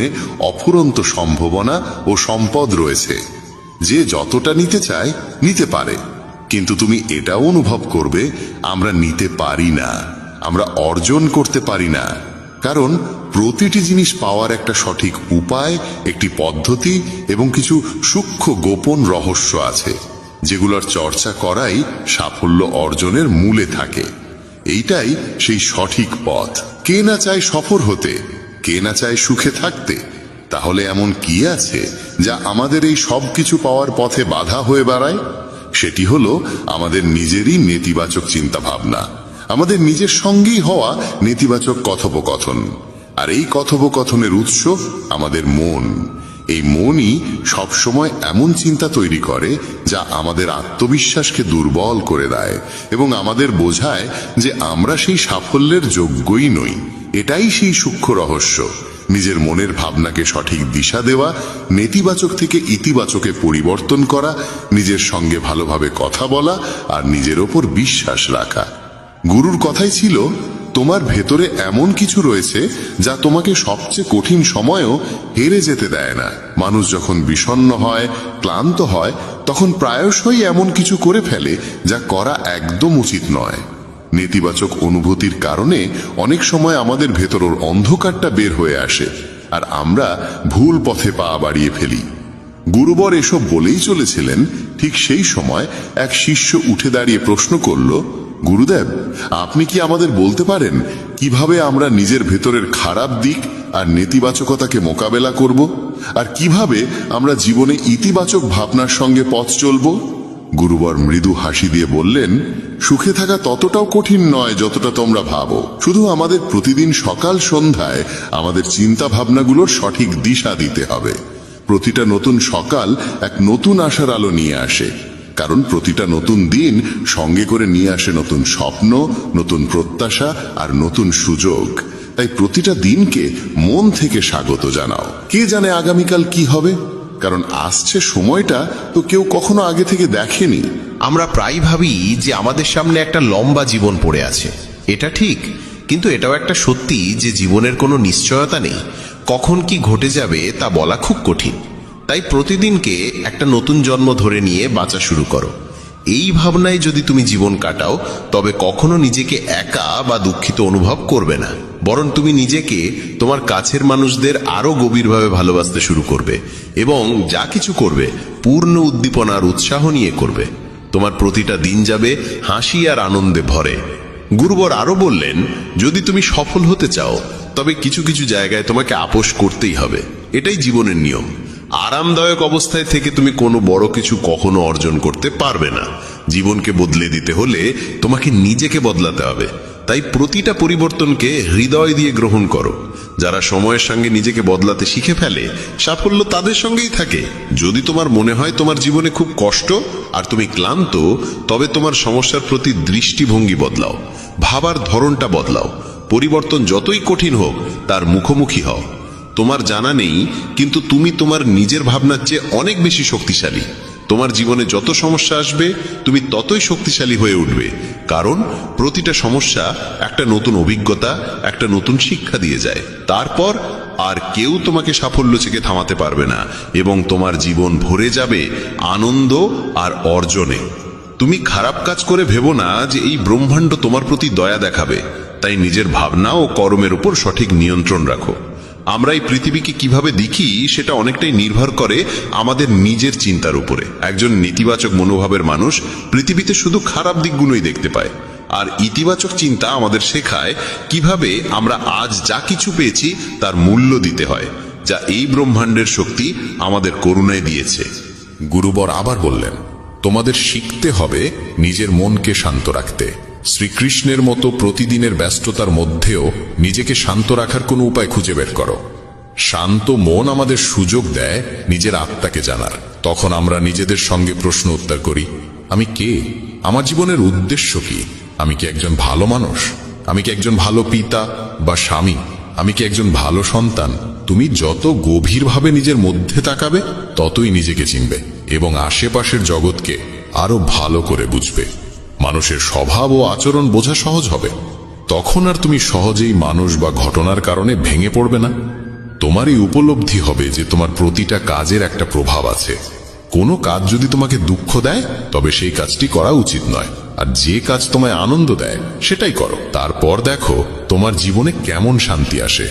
অফুরন্ত সম্ভাবনা ও সম্পদ রয়েছে। যে যতটা নিতে চায় নিতে পারে, কিন্তু তুমি এটাও অনুভব করবে আমরা নিতে পারি না, আমরা অর্জন করতে পারি না। কারণ প্রতিটি জিনিস পাওয়ার একটা সঠিক উপায়, একটি পদ্ধতি এবং কিছু সূক্ষ্ম গোপন রহস্য আছে, যেগুলোর চর্চা করাই সাফল্য অর্জনের মূলে থাকে। এইটাই সেই সঠিক পথ। কে না চায় সফল হতে, কে না চায় সুখে থাকতে? তাহলে এমন কি আছে যা আমাদের এই সব কিছু পাওয়ার পথে বাধা হয়ে দাঁড়ায়? সেটি হলো আমাদের নিজেরই নেতিবাচক চিন্তা ভাবনা, আমাদের নিজের সঙ্গেই হওয়া নেতিবাচক কথোপকথন। আর এই কথোপকথনের উৎস আমাদের মন। এই মনই সবসময় এমন চিন্তা তৈরি করে যা আমাদের আত্মবিশ্বাসকে দুর্বল করে দেয় এবং আমাদের বোঝায় যে আমরা সেই সাফল্যের যোগ্যই নই। এটাই সেই সূক্ষ্ম রহস্য, নিজের মনের ভাবনাকে সঠিক দিশা দেওয়া, নেতিবাচক থেকে ইতিবাচকে পরিবর্তন করা, নিজের সঙ্গে ভালোভাবে কথা বলা আর নিজের ওপর বিশ্বাস রাখা। গুরুর কথাই ছিল, তোমার ভেতরে এমন কিছু রয়েছে যা তোমাকে সবচেয়ে কঠিন সময়েও হেরে যেতে দেয় না। মানুষ যখন বিষণ্ণ হয়, ক্লান্ত হয়, তখন প্রায়শই এমন কিছু করে ফেলে যা করা একদম উচিত নয়। নেতিবাচক অনুভূতির কারণে অনেক সময় আমাদের ভেতরের অন্ধকারটা বের হয়ে আসে আর আমরা ভুল পথে পা বাড়িয়ে ফেলি। গুরুবর এসব বলেই চলেছিলেন, ঠিক সেই সময় এক শিষ্য উঠে দাঁড়িয়ে প্রশ্ন করল, গুরুদেব, আপনি কি আমাদের বলতে পারেন কিভাবে আমরা নিজের ভেতরের খারাপ দিক আর নেতিবাচকতাকে মোকাবেলা করব, আর কিভাবে আমরা জীবনে ইতিবাচক ভাবনার সঙ্গে পথ চলব? গুরুবর মৃদু হাসি দিয়ে বললেন, সুখে থাকা ততটাও কঠিন নয় যতটা তোমরা ভাবো। শুধু আমাদের প্রতিদিন সকাল সন্ধ্যায় আমাদের চিন্তা ভাবনাগুলোর সঠিক দিশা দিতে হবে। প্রতিটা নতুন সকাল এক নতুন আশার আলো নিয়ে আসে, কারণ প্রতিটা নতুন দিন সঙ্গে করে নিয়ে আসে নতুন স্বপ্ন, নতুন প্রত্যাশা আর নতুন সুযোগ। তাই প্রতিটা দিনকে মন থেকে স্বাগত জানাও। কে জানে আগামীকাল কি হবে, কারণ আসছে সময়টা তো কেউ কখনো আগে থেকে দেখেনি। আমরা প্রায় ভাবি যে আমাদের সামনে একটা লম্বা জীবন পড়ে আছে। এটা ঠিক, কিন্তু এটাও একটা সত্যি যে জীবনের কোনো নিশ্চয়তা নেই। কখন কি ঘটে যাবে তা বলা খুব কঠিন। তাই প্রতিদিনকে একটা নতুন জন্ম ধরে নিয়ে বাঁচা শুরু করো। এই ভাবনায় যদি তুমি জীবন কাটাও, তবে কখনো নিজেকে একা বা দুঃখিত অনুভব করবে না, বরং তুমি নিজেকে, তোমার কাছের মানুষদের আরো গভীরভাবে ভালোবাসতে শুরু করবে এবং যা কিছু করবে পূর্ণ উদ্দীপনা আর উৎসাহ নিয়ে করবে। তোমার প্রতিটা দিন যাবে হাসি আর আনন্দে ভরে। গুরুবর আরো বললেন, যদি তুমি সফল হতে চাও, তবে কিছু কিছু জায়গায় তোমাকে আপোষ করতেই হবে। এটাই জীবনের নিয়ম। আরামদায়ক অবস্থায় থেকে তুমি কোনো বড় কিছু কখনো অর্জন করতে পারবে না। জীবনকে বদলে দিতে হলে তোমাকে নিজেকে বদলাতে হবে। তাই প্রতিটা পরিবর্তনকে হৃদয় দিয়ে গ্রহণ করো। যারা সময়ের সঙ্গে নিজেকে বদলাতে শিখে ফেলে, সাফল্য তাদের সঙ্গেই থাকে। যদি তোমার মনে হয় তোমার জীবনে খুব কষ্ট আর তুমি ক্লান্ত, তবে তোমার সমস্যার প্রতি দৃষ্টিভঙ্গি বদলাও, ভাবার ধরনটা বদলাও। পরিবর্তন যতই কঠিন হোক, তার মুখোমুখি হও। তোমার জানা নেই, কিন্তু তুমি তোমার নিজের ভাবনার চেয়ে অনেক বেশি শক্তিশালী। তোমার জীবনে যত সমস্যা আসবে, তুমি ততই শক্তিশালী হয়ে উঠবে, কারণ প্রতিটা সমস্যা একটা নতুন অভিজ্ঞতা, একটা নতুন শিক্ষা দিয়ে যায়। তারপর আর কেউ তোমাকে সাফল্য থেকে থামাতে পারবে না এবং তোমার জীবন ভরে যাবে আনন্দ আর অর্জনে। তুমি খারাপ কাজ করে ভেবো না যে এই ব্রহ্মাণ্ড তোমার প্রতি দয়া দেখাবে। তাই নিজের ভাবনা ও কর্মের উপর সঠিক নিয়ন্ত্রণ রাখো। আমরা এই পৃথিবীকে কিভাবে দেখি সেটা অনেকটাই নির্ভর করে আমাদের নিজের চিন্তার উপরে। একজন নেতিবাচক মনোভাবের মানুষ পৃথিবীতে শুধু খারাপ দিকগুলোই দেখতে পায়, আর ইতিবাচক চিন্তা আমাদের শেখায় কিভাবে আমরা আজ যা কিছু পেয়েছি তার মূল্য দিতে হয়, যা এই ব্রহ্মাণ্ডের শক্তি আমাদের করুণায় দিয়েছে। গুরুবর আবার বললেন, তোমাদের শিখতে হবে নিজের মনকে শান্ত রাখতে। শ্রীকৃষ্ণের মতো প্রতিদিনের ব্যস্ততার মধ্যেও নিজেকে শান্ত রাখার কোনো উপায় খুঁজে বের করো। শান্ত মন আমাদের সুযোগ দেয় নিজের আত্মাকে জানার। তখন আমরা নিজেদের সঙ্গে প্রশ্ন উত্তর করি, আমি কে? আমার জীবনের উদ্দেশ্য কি? আমি কি একজন ভালো মানুষ? আমি কি একজন ভালো পিতা বা স্বামী? আমি কি একজন ভালো সন্তান? তুমি যত গভীরভাবে নিজের মধ্যে তাকাবে, ততই নিজেকে চিনবে এবং আশেপাশের জগৎকে আরো ভালো করে বুঝবে। মানুষের স্বভাব ও আচরণ বোঝা সহজ হবে। তখন আর তুমি সহজেই মানুষ বা ঘটনার কারণে ভেঙে পড়বে না। তোমারই উপলব্ধি হবে যে তোমার প্রতিটা কাজের একটা প্রভাব আছে। কোনো কাজ যদি তোমাকে দুঃখ দেয়, তবে সেই কাজটি করা উচিত নয়। আর যে কাজ তোমায় আনন্দ দেয় সেটাই করো। তারপর দেখো তোমার জীবনে কেমন শান্তি আসে।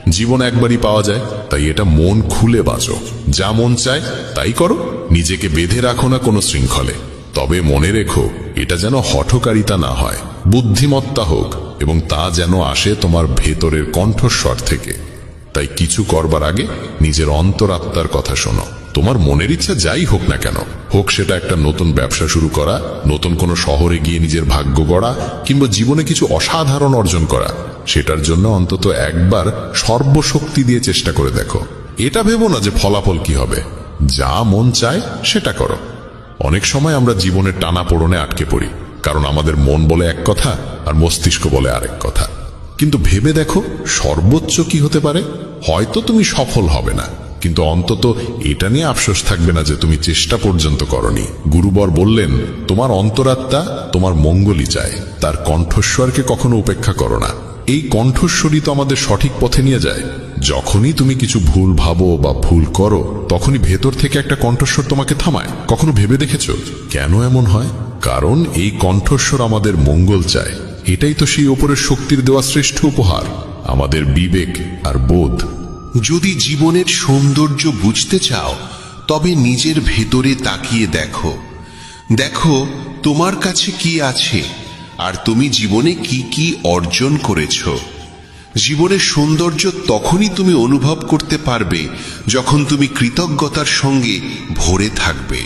জীবন একবারই পাওয়া যায়, তাই এটা মন খুলে বাঁচো। যা মন চায় তাই করো, নিজেকে বেঁধে রাখো না কোনো শৃঙ্খলে। তবে মনে রেখো, এটা যেন হঠকারিতা না হয়, বুদ্ধিমত্তা হোক, এবং তা যেন আসে তোমার ভেতরের কণ্ঠস্বর থেকে। তাই কিছু করবার আগে নিজের অন্তরাত্মার কথা শোনো। তোমার মনের ইচ্ছা যাই হোক না কেন, হোক সেটা একটা নতুন ব্যবসা শুরু করা, নতুন কোনো শহরে গিয়ে নিজের ভাগ্য গড়া, কিংবা জীবনে কিছু অসাধারণ অর্জন করা, সেটার জন্য অন্তত একবার সর্বশক্তি দিয়ে চেষ্টা করে দেখো। এটা ভেবো না যে ফলাফল কি হবে। যা মন চায় সেটা করো। অনেক সময় আমরা জীবনের টানাপোড়েনে আটকে পড়ি, কারণ আমাদের মন বলে এক কথা আর মস্তিষ্ক বলে আরেক কথা। কিন্তু ভেবে দেখো সর্বোচ্চ কি হতে পারে। হয়তো তুমি সফল হবে না, কিন্তু অন্তত এটা নিয়ে আফসোস থাকবে না যে তুমি চেষ্টা পর্যন্ত করনি। গুরুবর বললেন, তোমার অন্তরাত্মা তোমার মঙ্গলই চায়, তার কণ্ঠস্বরকে কখনো উপেক্ষা করো না। এই কণ্ঠস্বরই তো আমাদের সঠিক পথে নিয়ে যায়। যখনই তুমি কিছু ভুল ভাবো বা ভুল করো, তখনই ভেতর থেকে একটা কণ্ঠস্বর তোমাকে থামায়। কখনো ভেবে দেখেছো কেন এমন হয়? কারণ এই কণ্ঠস্বর আমাদের মঙ্গল চায়। এটাই তো সেই ওপরের শক্তির দেওয়া শ্রেষ্ঠ উপহার, আমাদের বিবেক আর বোধ। যদি জীবনের সৌন্দর্য বুঝতে চাও, তবে নিজের ভেতরে তাকিয়ে দেখো। দেখো তোমার কাছে কি আছে, আর তুমি জীবনে কি কি অর্জন করেছ। জীবনের সৌন্দর্য তখনই তুমি অনুভব করতে পারবে যখন তুমি কৃতজ্ঞতার সঙ্গে ভরে থাকবে।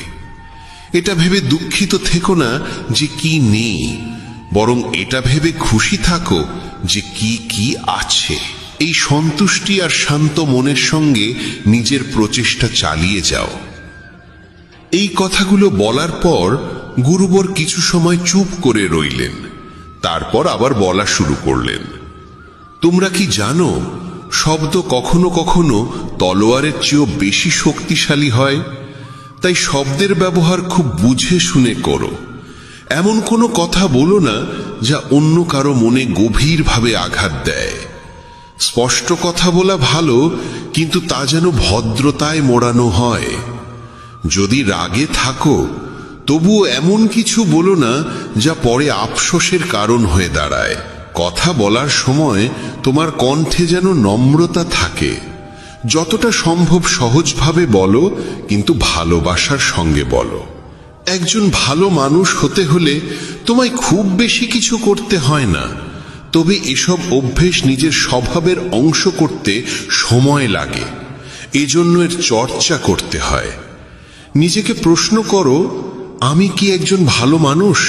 এটা ভেবে দুঃখিত থেকো না যে কি নেই, বরং এটা ভেবে খুশি থাকো যে কি কি আছে। এই সন্তুষ্টি আর শান্ত মনের সঙ্গে নিজের প্রচেষ্টা চালিয়ে যাও। এই কথাগুলো বলার পর গুরুবর কিছু সময় চুপ করে রইলেন। তারপর আবার বলা শুরু করলেন, তোমরা কি জানো, শব্দ কখনো কখনো তলোয়ারের চেয়েও বেশি শক্তিশালী হয়। তাই শব্দের ব্যবহার খুব বুঝে শুনে করো। এমন কোনো কথা বলো না যা অন্য কারো মনে গভীরভাবে আঘাত দেয়। স্পষ্ট কথা বলা ভালো, কিন্তু তা যেন ভদ্রতায় মোড়ানো হয়। যদি রাগে থাকো, তবুও এমন কিছু বলো না যা পরে আফসোসের কারণ হয়ে দাঁড়ায়। কথা বলার সময় তোমার কণ্ঠে যেন নম্রতা থাকে। যতটা সম্ভব সহজভাবে বলো, কিন্তু ভালোবাসার সঙ্গে বলো। একজন ভালো মানুষ হতে হলে তোমায় খুব বেশি কিছু করতে হয় না, তবে এসব অভ্যেস নিজের স্বভাবের অংশ করতে সময় লাগে। এজন্য এর চর্চা করতে হয়। নিজেকে প্রশ্ন করো, আমি কি একজন ভালো মানুষ?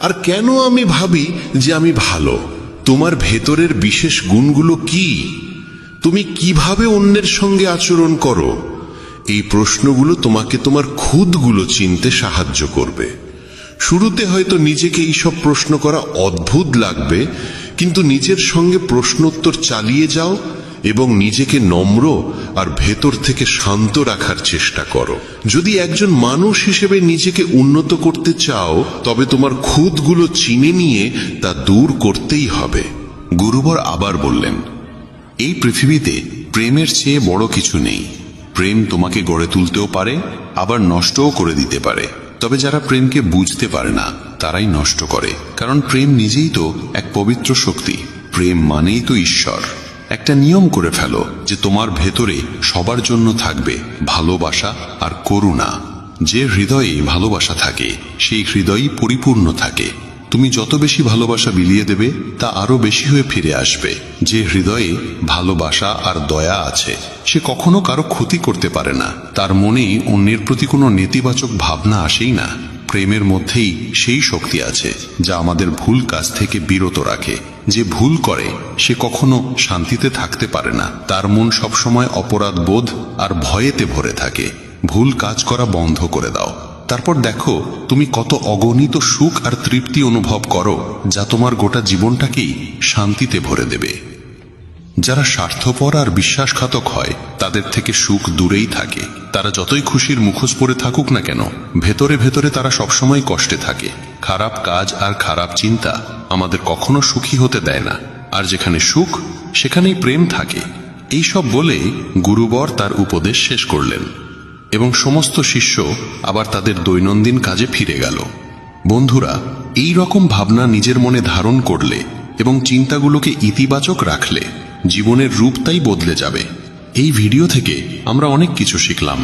আর কেন আমি ভাবি যে আমি ভালো? তোমার ভেতরের বিশেষ গুণগুলো কি? তুমি কিভাবে অন্যের সঙ্গে আচরণ করো? এই প্রশ্নগুলো তোমাকে তোমার খুদগুলো চিনতে সাহায্য করবে। শুরুতে হয়তো নিজেকে এইসব প্রশ্ন করা অদ্ভুত লাগবে, কিন্তু নিজের সঙ্গে প্রশ্নোত্তর চালিয়ে যাও এবং নিজেকে নম্র আর ভেতর থেকে শান্ত রাখার চেষ্টা করো। যদি একজন মানুষ হিসেবে নিজেকে উন্নত করতে চাও, তবে তোমার খুদগুলো চিনে নিয়ে তা দূর করতেই হবে। গুরুবর আবার বললেন, এই পৃথিবীতে প্রেমের চেয়ে বড় কিছু নেই। প্রেম তোমাকে গড়ে তুলতেও পারে, আবার নষ্টও করে দিতে পারে। তবে যারা প্রেমকে বুঝতে পারে না, তারাই নষ্ট করে। কারণ প্রেম নিজেই তো এক পবিত্র শক্তি। প্রেম মানেই তো ঈশ্বর। একটা নিয়ম করে ফেলো যে তোমার ভেতরে সবার জন্য থাকবে ভালোবাসা আর করুণা। যে হৃদয়ে ভালোবাসা থাকে, সেই হৃদয়ই পরিপূর্ণ থাকে। তুমি যত বেশি ভালোবাসা বিলিয়ে দেবে, তা আরো বেশি হয়ে ফিরে আসবে। যে হৃদয়ে ভালোবাসা আর দয়া আছে, সে কখনো কারো ক্ষতি করতে পারে না। তার মনে অন্যের প্রতি কোনো নেতিবাচক ভাবনা আসেই না। প্রেমের মধ্যেই সেই শক্তি আছে যা আমাদের ভুল কাজ থেকে বিরত রাখে। যে ভুল করে সে কখনো শান্তিতে থাকতে পারে না। তার মন সবসময় অপরাধ বোধ আর ভয়েতে ভরে থাকে। ভুল কাজ করা বন্ধ করে দাও। তারপর দেখো তুমি কত অগণিত সুখ আর তৃপ্তি অনুভব করো, যা তোমার গোটা জীবনটাকেই শান্তিতে ভরে দেবে। যারা স্বার্থপর আর বিশ্বাসঘাতক হয়, তাদের থেকে সুখ দূরেই থাকে। তারা যতই খুশির মুখোশ পরে থাকুক না কেন, ভেতরে ভেতরে তারা সবসময় কষ্টে থাকে। খারাপ কাজ আর খারাপ চিন্তা আমাদের কখনো সুখী হতে দেয় না। আর যেখানে সুখ, সেখানেই প্রেম থাকে। এইসব বলে গুরুবর তার উপদেশ শেষ করলেন এবং সমস্ত শিষ্য আবার তাদের দৈনন্দিন কাজে ফিরে গেল। বন্ধুরা, এই রকম ভাবনা নিজের মনে ধারণ করলে এবং চিন্তাগুলোকে ইতিবাচক রাখলে জীবনের রূপটাই বদলে যাবে। এই ভিডিও থেকে আমরা অনেক কিছু শিখলাম,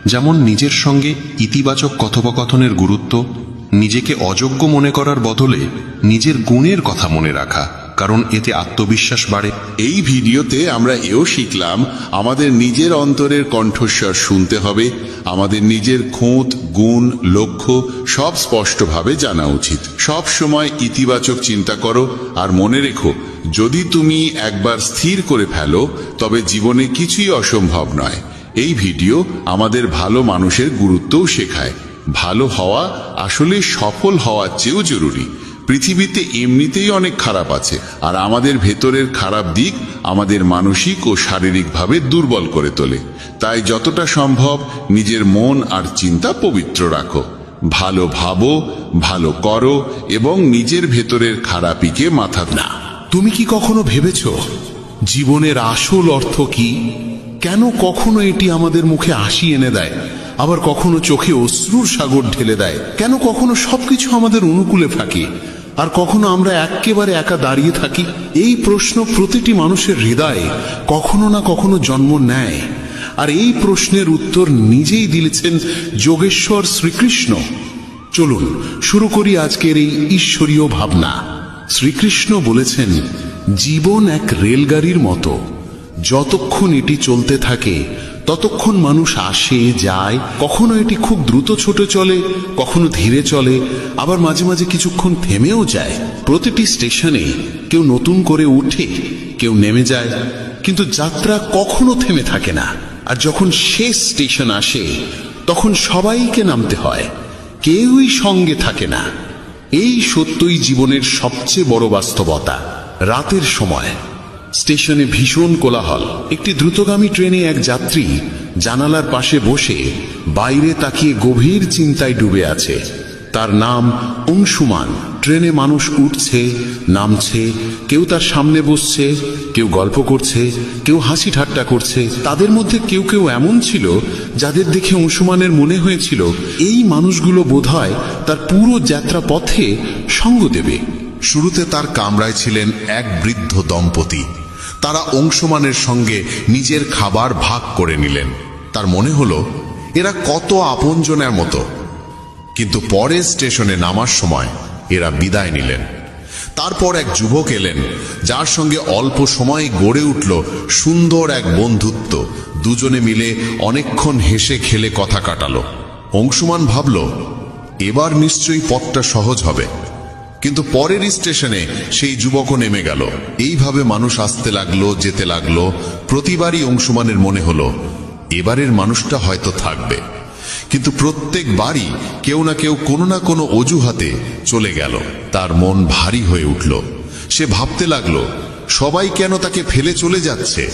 যেমন নিজের সঙ্গে ইতিবাচক কথোপকথনের গুরুত্ব, নিজেকে অযোগ্য মনে করার বদলে নিজের গুণের কথা মনে রাখা, কারণ এতে আত্মবিশ্বাস বাড়ে। এই ভিডিওতে আমরা এও শিখলাম আমাদের নিজের অন্তরের কণ্ঠস্বর শুনতে হবে, আমাদের নিজের খুঁত, গুণ, লক্ষ্য সব স্পষ্টভাবে জানা উচিত। সব সময় ইতিবাচক চিন্তা করো, আর মনে রেখো, যদি তুমি একবার স্থির করে ফেলো তবে জীবনে কিছুই অসম্ভব নয়। এই ভিডিও আমাদের ভালো মানুষের গুরুত্বও শেখায়। ভালো হওয়া আসলে সফল হওয়ার চেয়েও জরুরি। পৃথিবীতে এমনিতেই অনেক খারাপ আছে, আর আমাদের ভেতরের খারাপ দিক আমাদের মানসিক ও শারীরিকভাবে দুর্বল করে তোলে। তাই যতটা সম্ভব নিজের মন আর চিন্তা পবিত্র রাখো, ভালো ভাবো, ভালো করো এবং নিজের ভেতরের খারাপিকে মাথা না। তুমি কি কখনো ভেবেছ জীবনের আসল অর্থ কি? কেন কখনো এটি আমাদের মুখে হাসি এনে দেয়, আবার কখনো চোখে অশ্রুর সাগর ঢেলে দেয়? কেন কখনো সবকিছু আমাদের অনুকূলে থাকে আর কখনো আমরা একেবারে একা দাঁড়িয়ে থাকি? এই প্রশ্ন প্রতিটি মানুষের হৃদয়ে কখনো না কখনো জন্ম নেয়, আর এই প্রশ্নের উত্তর নিজেই দিয়েছেন যোগেশ্বর শ্রীকৃষ্ণ। চলুন শুরু করি আজকের এই ঈশ্বরীয় ভাবনা। শ্রীকৃষ্ণ বলেছেন, জীবন এক রেলগাড়ির মতো, যতক্ষণ এটি চলতে থাকে ততক্ষণ মানুষ আসে যায়। কখনো এটি খুব দ্রুত ছোটে চলে, কখনো ধীরে চলে, আবার মাঝে মাঝে কিছুক্ষণ থেমেও যায়। প্রতিটি স্টেশনে কেউ নতুন করে উঠে, কেউ নেমে যায়, কিন্তু যাত্রা কখনো থেমে থাকে না। আর যখন শেষ স্টেশন আসে তখন সবাইকে নামতে হয়, কেউই সঙ্গে থাকে না। এই সত্যই জীবনের সবচেয়ে বড় বাস্তবতা। রাতের সময় স্টেশনে ভীষণ কোলাহল। একটি দ্রুতগামী ট্রেনে এক যাত্রী জানালার পাশে বসে বাইরে তাকিয়ে গভীর চিন্তায় ডুবে আছে। তার নাম অংশুমান। ট্রেনে মানুষ উঠছে, নামছে, কেউ তার সামনে বসছে, কেউ গল্প করছে, কেউ হাসি ঠাট্টা করছে। তাদের মধ্যে কেউ কেউ এমন ছিল যাদের দেখে অংশুমানের মনে হয়েছিল এই মানুষগুলো বোধহয় তার পুরো যাত্রা পথে সঙ্গ দেবে। শুরুতে তার কামরায় ছিলেন এক বৃদ্ধ দম্পতি। তারা অংশুমানের সঙ্গে নিজের খাবার ভাগ করে নিলেন। তার মনে হলো এরা কত আপনজনের মতো। কিন্তু পরে স্টেশনে নামার সময় এরা বিদায় নিলেন। তারপর এক যুবক এলেন, যার সঙ্গে অল্প সময়ে গড়ে উঠল সুন্দর এক বন্ধুত্ব। দুজনে মিলে অনেকক্ষণ হেসে খেলে কথা কাটালো। অংশুমান ভাবল, এবার নিশ্চয়ই পথটা সহজ হবে। কিন্তু পরের স্টেশনে সেই যুবকও নেমে গেল। এইভাবে মানুষ আসতে লাগলো, যেতে লাগলো। প্রতিবারই অংশুমানের মনে হলো এবারের মানুষটা হয়তো থাকবে, কিন্তু প্রত্যেকবারই কেউ না কেউ কোনো না কোনো অজুহাতে চলে গেল। তার মন ভারী হয়ে উঠল। সে ভাবতে লাগলো, সবাই কেন তাকে ফেলে চলে যাচ্ছে?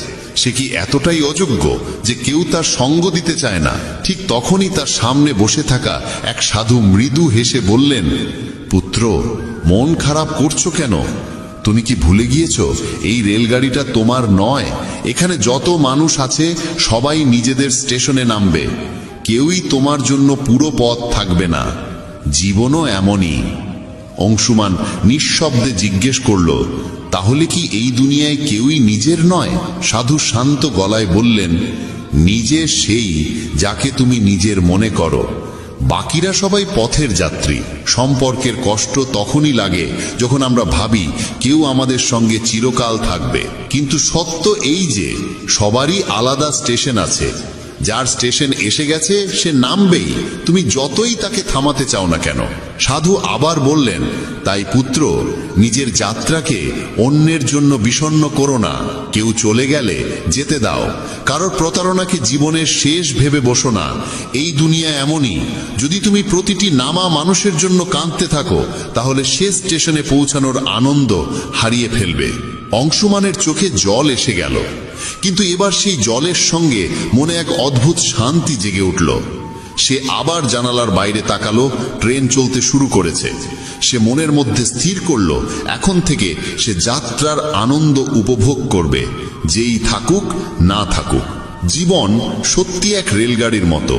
সে কি এতটাই অযোগ্য যে কেউ তার সঙ্গ দিতে চায় না? ঠিক তখনই তার সামনে বসে থাকা এক সাধু মৃদু হেসে বললেন, পুত্র, মন খারাপ করছো কেন? তুমি কি ভুলে গিয়েছো এই রেলগাড়িটা তোমার নয়? এখানে যত মানুষ আছে সবাই নিজেদের স্টেশনে নামবে। কেউই তোমার জন্য পুরো পথ থাকবে না। জীবনও এমনই। অংশুমান নিঃশব্দে জিজ্ঞেস করল, তাহলে কি এই দুনিয়ায় কেউই নিজের নয়? সাধু শান্ত গলায় বললেন, নিজে সেই যাকে তুমি নিজের মনে করো। বাকিরা সবাই পথের যাত্রী। সম্পর্কের কষ্ট তখনই লাগে যখন আমরা ভাবি কেউ আমাদের সঙ্গে চিরকাল থাকবে। কিন্তু সত্য এই যে সবারই আলাদা স্টেশন আছে। যার স্টেশন এসে গেছে সে নামবেই, তুমি যতই তাকে থামাতে চাও না কেন। সাধু আবার বললেন, তাই পুত্র, নিজের যাত্রাকে অন্যের জন্য বিষণ্ণ করো না। কেউ চলে গেলে যেতে দাও। কারোর প্রতারণাকে জীবনের শেষ ভেবে বসো না। এই দুনিয়া এমনই। যদি তুমি প্রতিটি নামা মানুষের জন্য কাঁদতে থাকো তাহলে শেষ স্টেশনে পৌঁছানোর আনন্দ হারিয়ে ফেলবে। অংশুমানের চোখে জল এসে গেল, কিন্তু এবার সেই জলের সঙ্গে মনে এক অদ্ভুত শান্তি জেগে উঠল। সে আবার জানালার বাইরে তাকালো। ট্রেন চলতে শুরু করেছে। সে মনের মধ্যে স্থির করল, এখন থেকে সে যাত্রার আনন্দ উপভোগ করবে, যেই থাকুক না থাকুক। জীবন সত্যি এক রেলগাড়ির মতো।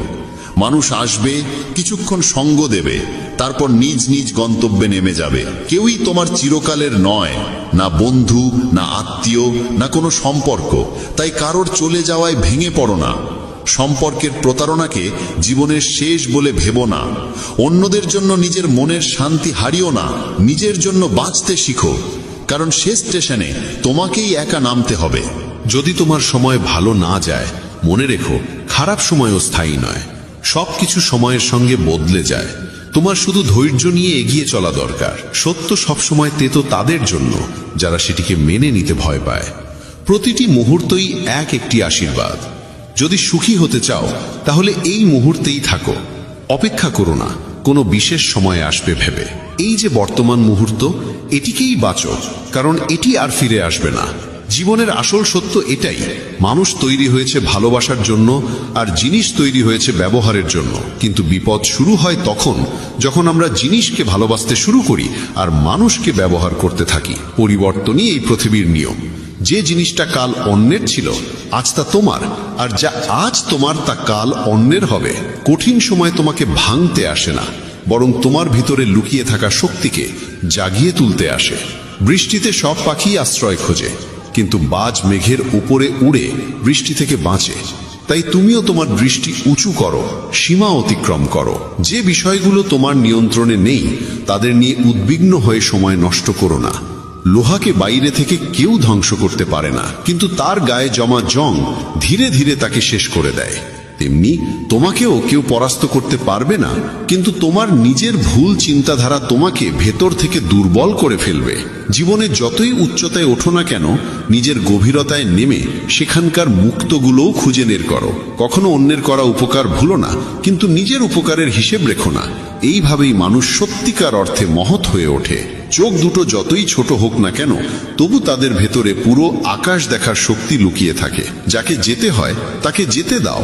মানুষ আসবে, কিছুক্ষণ সঙ্গ দেবে, তারপর নিজ নিজ গন্তব্যে নেমে যাবে। কেউই তোমার চিরকালের নয়, না বন্ধু, না আত্মীয়, না কোনো সম্পর্ক। তাই কারোর চলে যাওয়ায় ভেঙে পড়ো না। সম্পর্কের প্রতারণাকে জীবনের শেষ বলে ভেবো না। অন্যদের জন্য নিজের মনের শান্তি হারিও না। নিজের জন্য বাঁচতে শিখো, কারণ শেষ স্টেশনে তোমাকেই একা নামতে হবে। যদি তোমার সময় ভালো না যায়, মনে রেখো খারাপ সময়ও স্থায়ী নয়। সবকিছু সময়ের সঙ্গে বদলে যায়। তোমার শুধু ধৈর্য নিয়ে এগিয়ে চলা দরকার। সত্য সবসময় তেতো তাদের জন্য যারা সেটিকে মেনে নিতে ভয় পায়। প্রতিটি মুহূর্তই এক একটি আশীর্বাদ। যদি সুখী হতে চাও তাহলে এই মুহূর্তেই থাকো। অপেক্ষা করো না কোনো বিশেষ সময় আসবে ভেবে। এই যে বর্তমান মুহূর্ত, এটিকেই বাঁচো, কারণ এটি আর ফিরে আসবে না। জীবনের আসল সত্য এটাই, মানুষ তৈরি হয়েছে ভালোবাসার জন্য আর জিনিস তৈরি হয়েছে ব্যবহারের জন্য। কিন্তু বিপদ শুরু হয় তখন যখন আমরা জিনিসকে ভালোবাসতে শুরু করি আর মানুষকে ব্যবহার করতে থাকি। পরিবর্তনই এই পৃথিবীর নিয়ম। যে জিনিসটা কাল অন্যের ছিল আজ তা তোমার, আর যা আজ তোমার তা কাল অন্যের হবে। কঠিন সময় তোমাকে ভাঙতে আসে না, বরং তোমার ভিতরে লুকিয়ে থাকা শক্তিকে জাগিয়ে তুলতে আসে। বৃষ্টিতে সব পাখি আশ্রয় খোঁজে, কিন্তু বাজ মেঘের উপরে উড়ে বৃষ্টি থেকে বাঁচে। তাই তুমিও তোমার দৃষ্টি উঁচু করো, সীমা অতিক্রম করো। যে বিষয়গুলো তোমার নিয়ন্ত্রণে নেই তাদের নিয়ে উদ্বিগ্ন হয়ে সময় নষ্ট করো না। লোহাকে বাইরে থেকে কেউ ধ্বংস করতে পারে না, কিন্তু তার গায়ে জমা জং ধীরে ধীরে তাকে শেষ করে দেয়। তেমনি তোমাকেও কেউ পরাস্ত করতে পারবে না, কিন্তু তোমার নিজের ভুল চিন্তাধারা তোমাকে ভেতর থেকে দুর্বল করে ফেলবে। জীবনে যতই উচ্চতায় ওঠো না কেন, নিজের গভীরতায় নেমে সেখানকার মুক্তগুলোও খুঁজে বের করো। কখনো অন্যের করা উপকার ভুলো না, কিন্তু নিজের উপকারের হিসেব রেখো না। এইভাবেই মানুষ সত্যিকার অর্থে মহৎ হয়ে ওঠে। চোখ দুটো যতই ছোট হোক না কেন, তবু তাদের ভেতরে পুরো আকাশ দেখার শক্তি লুকিয়ে থাকে। যাকে যেতে হয় তাকে যেতে দাও।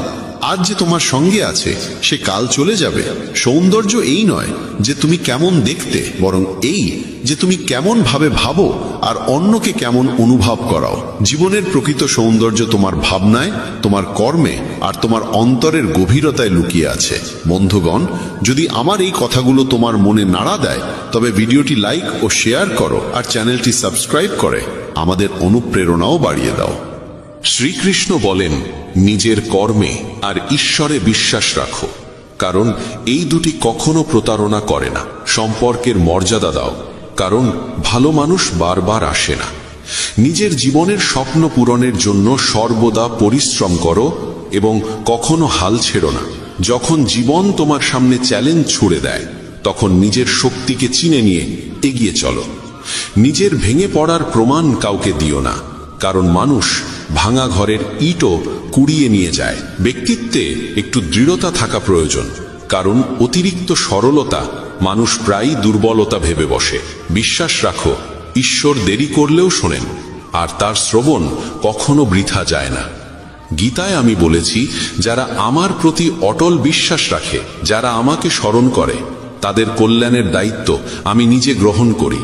আজ যে তোমার সঙ্গে আছে সে কাল চলে যাবে। সৌন্দর্য এই নয় যে তুমি কেমন দেখতে, বরং এই যে তুমি কেমন ভাবে ভাবো আর অন্যকে কেমন অনুভব করাও। জীবনের প্রকৃত সৌন্দর্য তোমার ভাবনায়, তোমার কর্মে আর তোমার অন্তরের গভীরতায় লুকিয়ে আছে। বন্ধুগণ, যদি আমার এই কথাগুলো তোমার মনে নাড়া দেয় তবে ভিডিওটি লাইক ও শেয়ার করো, আর চ্যানেলটি সাবস্ক্রাইব করে আমাদের অনুপ্রেরণাও বাড়িয়ে দাও। শ্রীকৃষ্ণ বলেন, নিজের কর্মে আর ঈশ্বরে বিশ্বাস রাখো, কারণ এই দুটি কখনো প্রতারণা করে না। সম্পর্কের মর্যাদা দাও, কারণ ভালো মানুষ বারবার আসে না। নিজের জীবনের স্বপ্ন পূরণের জন্য সর্বদা পরিশ্রম করো এবং কখনো হাল ছেড়ো না। যখন জীবন তোমার সামনে চ্যালেঞ্জ ছুড়ে দেয়, তখন নিজের শক্তিকে চিনে নিয়ে এগিয়ে চলো। নিজের ভেঙে পড়ার প্রমাণ কাউকে দিও না, কারণ মানুষ ভাঙা ঘরের ইটও কুড়িয়ে নিয়ে যায়। ব্যক্তিত্বে একটু দৃঢ়তা থাকা প্রয়োজন, কারণ অতিরিক্ত সরলতা মানুষ প্রায়ই দুর্বলতা ভেবে বসে। বিশ্বাস রাখো, ঈশ্বর দেরি করলেও শোনেন, আর তার শ্রবণ কখনো বৃথা যায় না। গীতায় আমি বলেছি, যারা আমার প্রতি অটল বিশ্বাস রাখে, যারা আমাকে স্মরণ করে, তাদের কল্যাণের দায়িত্ব আমি নিজে গ্রহণ করি।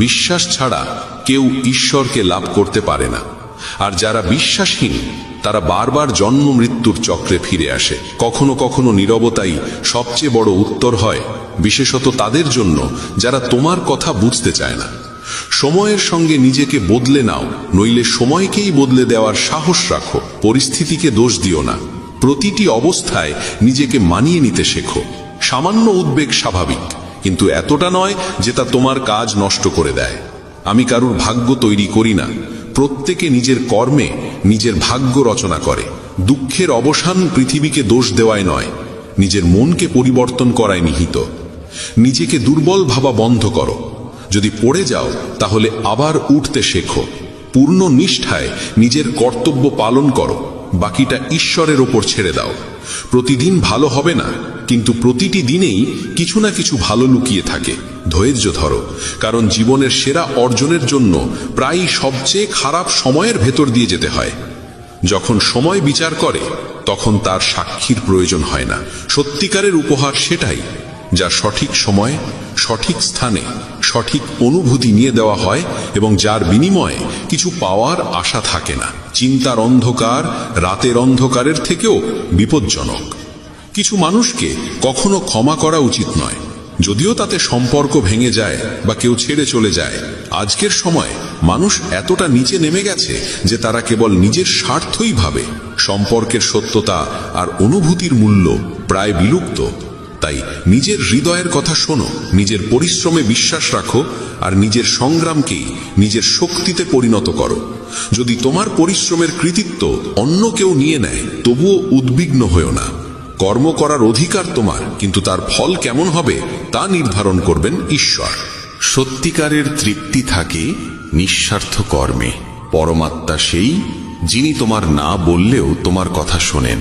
বিশ্বাস ছাড়া কেউ ঈশ্বরকে লাভ করতে পারে না, আর যারা বিশ্বাসহীন তারা বারবার জন্ম মৃত্যুর চক্রে ফিরে আসে। কখনো কখনো নীরবতাই সবচেয়ে বড় উত্তর হয়, বিশেষত তাদের জন্য যারা তোমার কথা বুঝতে চায় না। সময়ের সঙ্গে নিজেকে বদলে নাও, নইলে সময়কেই বদলে দেওয়ার সাহস রাখো। পরিস্থিতিকে দোষ দিও না, প্রতিটি অবস্থায় নিজেকে মানিয়ে নিতে শেখো। সামান্য উদ্বেগ স্বাভাবিক, কিন্তু এতটা নয় যে তা তোমার কাজ নষ্ট করে দেয়। আমি কারুর ভাগ্য তৈরি করি না, প্রত্যেকে নিজের কর্মে নিজের ভাগ্য রচনা করে। দুঃখের অবসান পৃথিবীকে দোষ দেওয়ায় নয়, নিজের মনকে পরিবর্তন করায় নিহিত। নিজেকে দুর্বল ভাবা বন্ধ করো। যদি পড়ে যাও তাহলে আবার উঠতে শেখো। পূর্ণ নিষ্ঠায় নিজের কর্তব্য পালন করো, বাকিটা ঈশ্বরের ওপর ছেড়ে দাও। প্রতিদিন ভালো হবে না, কিন্তু প্রতিটি দিনেই কিছু না কিছু ভালো লুকিয়ে থাকে। ধৈর্য ধরো, কারণ জীবনের সেরা অর্জনের জন্য প্রায়ই সবচেয়ে খারাপ সময়ের ভেতর দিয়ে যেতে হয়। যখন সময় বিচার করে তখন তার সাক্ষীর প্রয়োজন হয় না। সত্যিকারের উপহার সেটাই যা সঠিক সময়ে, সঠিক স্থানে, সঠিক অনুভূতি নিয়ে দেওয়া হয় এবং যার বিনিময়ে কিছু পাওয়ার আশা থাকে না। চিন্তার অন্ধকার রাতের অন্ধকারের থেকেও বিপজ্জনক। কিছু মানুষকে কখনো ক্ষমা করা উচিত নয়, যদিও তাতে সম্পর্ক ভেঙে যায় বা কেউ ছেড়ে চলে যায়। আজকের সময় মানুষ এতটা নিচে নেমে গেছে যে তারা কেবল নিজের স্বার্থই ভাবে। সম্পর্কের সত্যতা আর অনুভূতির মূল্য প্রায় বিলুপ্ত। তাই নিজের হৃদয়ের কথা শোনো, নিজের পরিশ্রমে বিশ্বাস রাখো, আর নিজের সংগ্রামকেই নিজের শক্তিতে পরিণত করো। যদি তোমার পরিশ্রমের কৃতিত্ব অন্য কেউ নিয়ে নেয়, তবুও উদ্বিগ্ন হয়ো না। কর্ম করার অধিকার তোমার, কিন্তু তার ফল কেমন হবে তা নির্ধারণ করবেন ঈশ্বর। সত্যিকারের তৃপ্তি থাকে নিঃস্বার্থ কর্মে। পরমাত্মা সেই যিনি তোমার না বললেও তোমার কথা শোনেন,